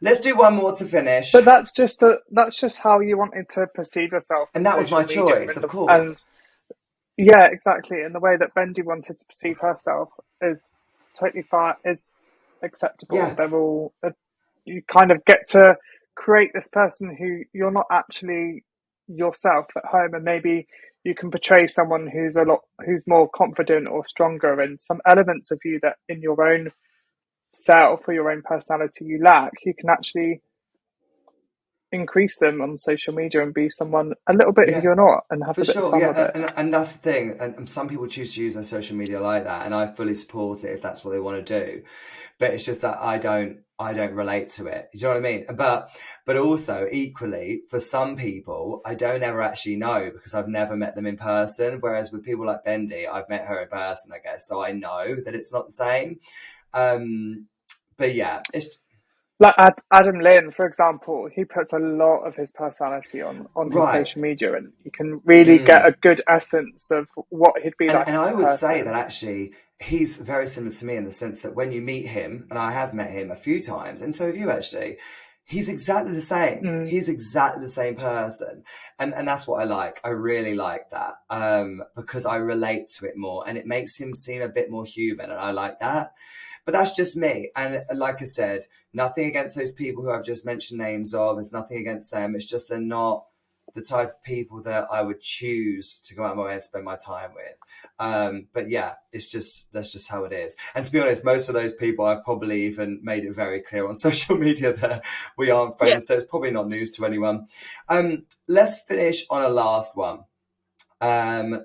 let's do one more to finish. But that's just how you wanted to perceive yourself And on that was my social media, choice, and of and course. yeah, exactly. And the way that Bendy wanted to perceive herself is totally fine, is acceptable. Yeah. They're all you kind of get to create this person who you're not actually yourself at home, and maybe you can portray someone who's more confident or stronger, and some elements of you that in your own self or your own personality you lack. You can actually increase them on social media and be someone a little bit who Yeah. you're not, and have For a bit of sure, fun with yeah, it. and that's the thing. And some people choose to use their social media like that, and I fully support it if that's what they want to do. But it's just that I don't relate to it. Do you know what I mean? But also equally, for some people, I don't ever actually know, because I've never met them in person. Whereas with people like Bendy, I've met her in person, I guess, so I know that it's not the same. But yeah, it's Like Adam Lynn, for example, he puts a lot of his personality on his right. social media, and you can really get a good essence of what he'd be like And as I a would say person. that actually he's very similar to me, in the sense that when you meet him, and I have met him a few times, and so have you actually, he's exactly the same. Mm. He's exactly the same person. And that's what I like. I really like that, because I relate to it more, and it makes him seem a bit more human, and I like that. But that's just me. And like I said, nothing against those people who I've just mentioned names of. There's nothing against them. It's just they're not the type of people that I would choose to go out of my way and spend my time with. But yeah, that's just how it is. And to be honest, most of those people, I've probably even made it very clear on social media that we aren't Yeah. friends. So it's probably not news to anyone. Let's finish on a last one.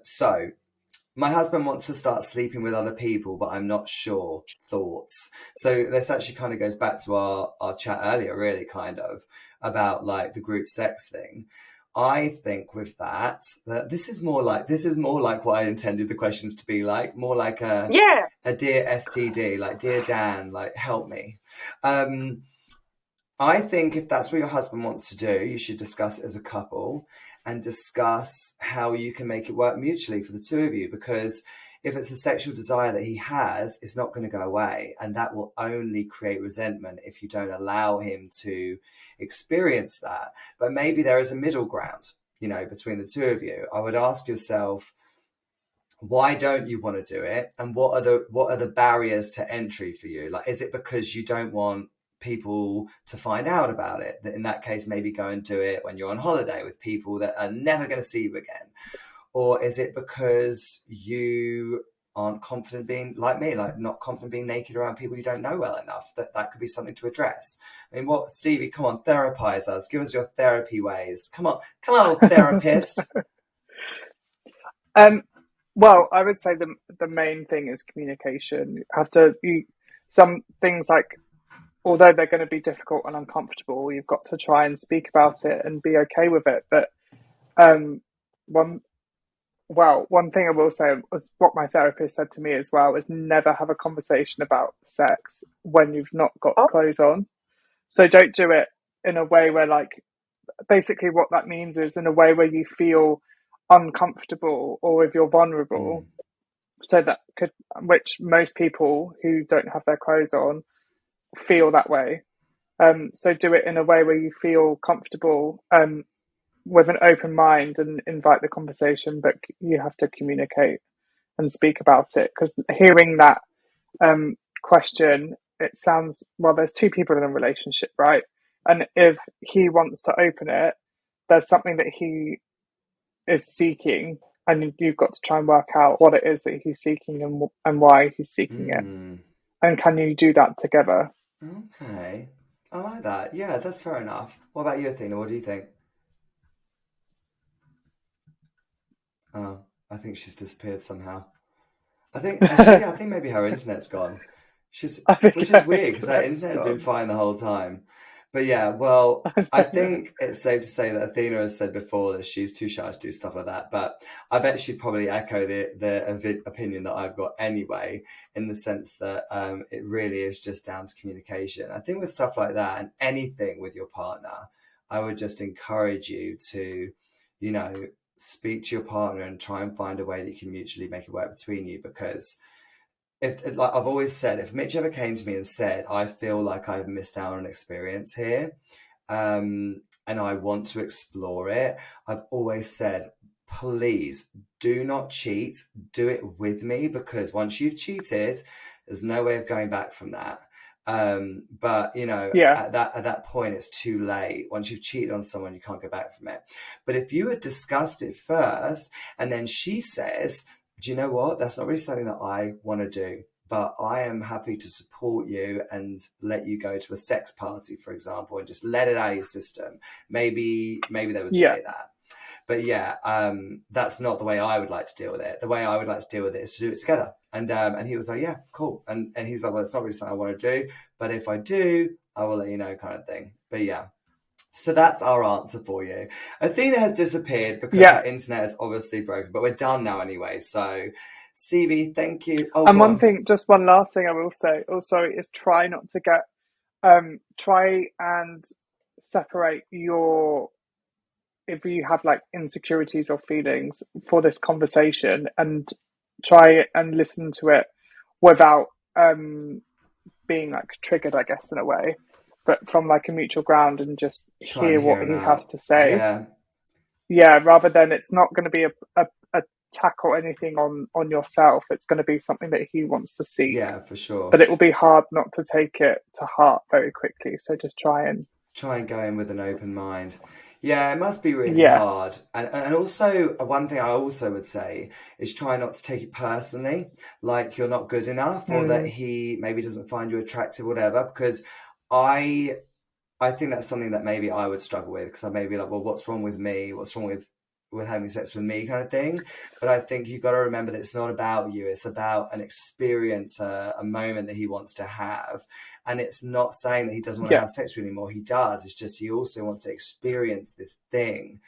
So my husband wants to start sleeping with other people, but I'm not sure. Thoughts? So this actually kind of goes back to our chat earlier, really, kind of, about like the group sex thing. I think with that this is more like what I intended the questions to be like, more like a Yeah. dear STD, like dear Dan, like help me. I think if that's what your husband wants to do, you should discuss it as a couple and discuss how you can make it work mutually for the two of you. Because if it's a sexual desire that he has, it's not going to go away. And that will only create resentment if you don't allow him to experience that. But maybe there is a middle ground, between the two of you. I would ask yourself, why don't you want to do it, and what are the barriers to entry for you? Like, is it because you don't want people to find out about it? That in that case, maybe go and do it when you're on holiday with people that are never going to see you again. Or is it because you aren't confident being like me, like not confident being naked around people you don't know well enough? That could be something to address. I mean, what, Stevie, come on, therapize us. Give us your therapy ways. Come on, therapist. Well, I would say the main thing is communication. Some things, like, although they're going to be difficult and uncomfortable, you've got to try and speak about it and be okay with it. But one thing I will say was what my therapist said to me as well is never have a conversation about sex when you've not got clothes on. So don't do it in a way where, like, basically what that means is in a way where you feel uncomfortable or if you're vulnerable. So which most people who don't have their clothes on feel that way. So do it in a way where you feel comfortable, with an open mind, and invite the conversation, but you have to communicate and speak about it. Because hearing that question, it sounds, well, there's two people in a relationship, right? And if he wants to open it, there's something that he is seeking, and you've got to try and work out what it is that he's seeking and why he's seeking it. And can you do that together? Okay. I like that. Yeah, that's fair enough. What about you, Athena? What do you think? Oh, I think she's disappeared somehow. I think maybe her internet's gone. Which is weird because her internet has been fine the whole time. But yeah, well, I think it's safe to say that Athena has said before that she's too shy to do stuff like that. But I bet she'd probably echo the opinion that I've got anyway, in the sense that it really is just down to communication. I think with stuff like that and anything with your partner, I would just encourage you to, speak to your partner and try and find a way that you can mutually make it work between you. Because like I've always said, if Mitch ever came to me and said, I feel like I've missed out on an experience here, and I want to explore it, I've always said, please do not cheat. Do it with me, because once you've cheated, there's no way of going back from that. But at that point, it's too late. Once you've cheated on someone, you can't go back from it. But if you had discussed it first, and then she says, do you know what? That's not really something that I want to do, but I am happy to support you and let you go to a sex party, for example, and just let it out of your system. Maybe they would say that. But that's not the way I would like to deal with it. The way I would like to deal with it is to do it together. And he was like, yeah, cool. And he's like, well, it's not really something I want to do, but if I do, I will let you know, kind of thing. But yeah. So that's our answer for you. Athena has disappeared because her internet is obviously broken, but we're done now anyway. So, Stevie, thank you. Oh, and one last thing I will say also is try not to get, try and separate if you have like insecurities or feelings for this conversation, and try and listen to it without being like triggered, I guess, in a way, but from like a mutual ground, and just hear what he has to say. Yeah, rather than, it's not going to be a tackle anything on yourself. It's going to be something that he wants to see. Yeah, for sure. But it will be hard not to take it to heart very quickly. So just try and go in with an open mind. Yeah, it must be really hard. And also, one thing I also would say is try not to take it personally, like you're not good enough, or that he maybe doesn't find you attractive, whatever, because I think that's something that maybe I would struggle with, because I may be like, well, what's wrong with me? What's wrong with having sex with me, kind of thing. But I think you've got to remember that it's not about you. It's about an experience, a moment that he wants to have. And it's not saying that he doesn't want to have sex with you anymore. He does. It's just he also wants to experience this thing.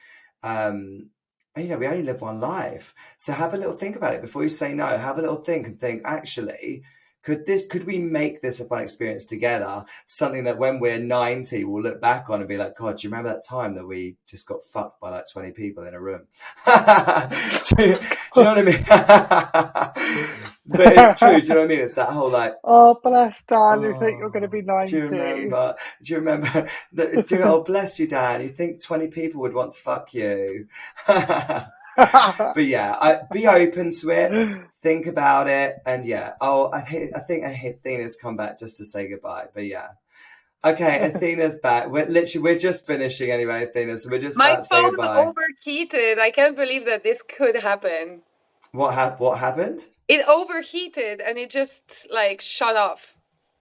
And, we only live one life. So have a little think about it before you say no. Have a little think and think, actually, could we make this a fun experience together? Something that when we're 90, we'll look back on and be like, God, do you remember that time that we just got fucked by like 20 people in a room? do you know what I mean? But it's true. Do you know what I mean? It's that whole like, oh, bless Dan, you think you're going to be 90. Do you remember that? Oh, bless you, Dan. You think 20 people would want to fuck you? But yeah, be open to it. Think about it. And yeah, I think Athena's come back just to say goodbye. But yeah. Okay, Athena's back. We're just finishing anyway, Athena. So we're just My about to say phone goodbye. overheated. I can't believe that this could happen. What happened? It overheated and it just like shut off.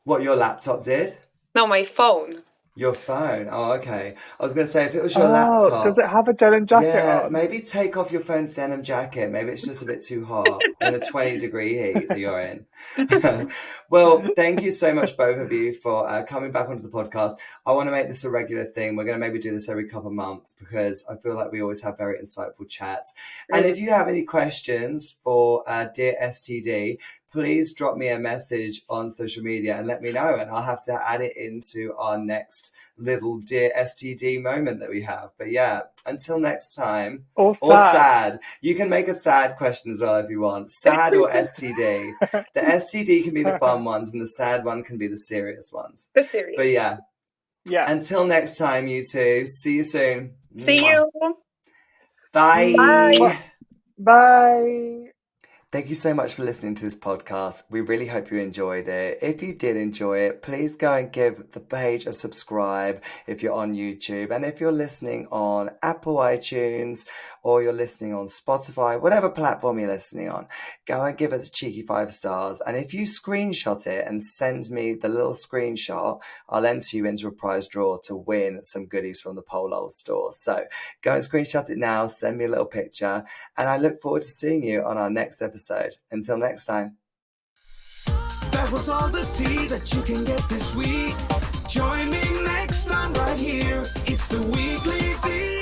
What, your laptop did? No, my phone. Your phone. Oh, okay. I was going to say, if it was your laptop. Does it have a denim jacket Yeah, on? maybe take off your phone's denim jacket. Maybe it's just a bit too hot in the 20-degree heat that you're in. Well, thank you so much, both of you, for coming back onto the podcast. I want to make this a regular thing. We're going to maybe do this every couple of months because I feel like we always have very insightful chats. And if you have any questions for Dear STD, please drop me a message on social media and let me know, and I'll have to add it into our next little Dear STD moment that we have. But yeah, until next time. Or sad. You can make a sad question as well if you want. Sad or STD. The STD can be the fun ones and the sad one can be the serious ones. The serious. But yeah. Yeah. Until next time, you two. See you soon. See you. Bye. Bye. Bye. Thank you so much for listening to this podcast. We really hope you enjoyed it. If you did enjoy it, please go and give the page a subscribe if you're on YouTube. And if you're listening on Apple iTunes or you're listening on Spotify, whatever platform you're listening on, go and give us a cheeky 5 stars. And if you screenshot it and send me the little screenshot, I'll enter you into a prize draw to win some goodies from the Polo store. So go and screenshot it now, send me a little picture, and I look forward to seeing you on our next episode. Until next time. That was all the tea that you can get this week. Join me next time right here. It's the Weekly Tea.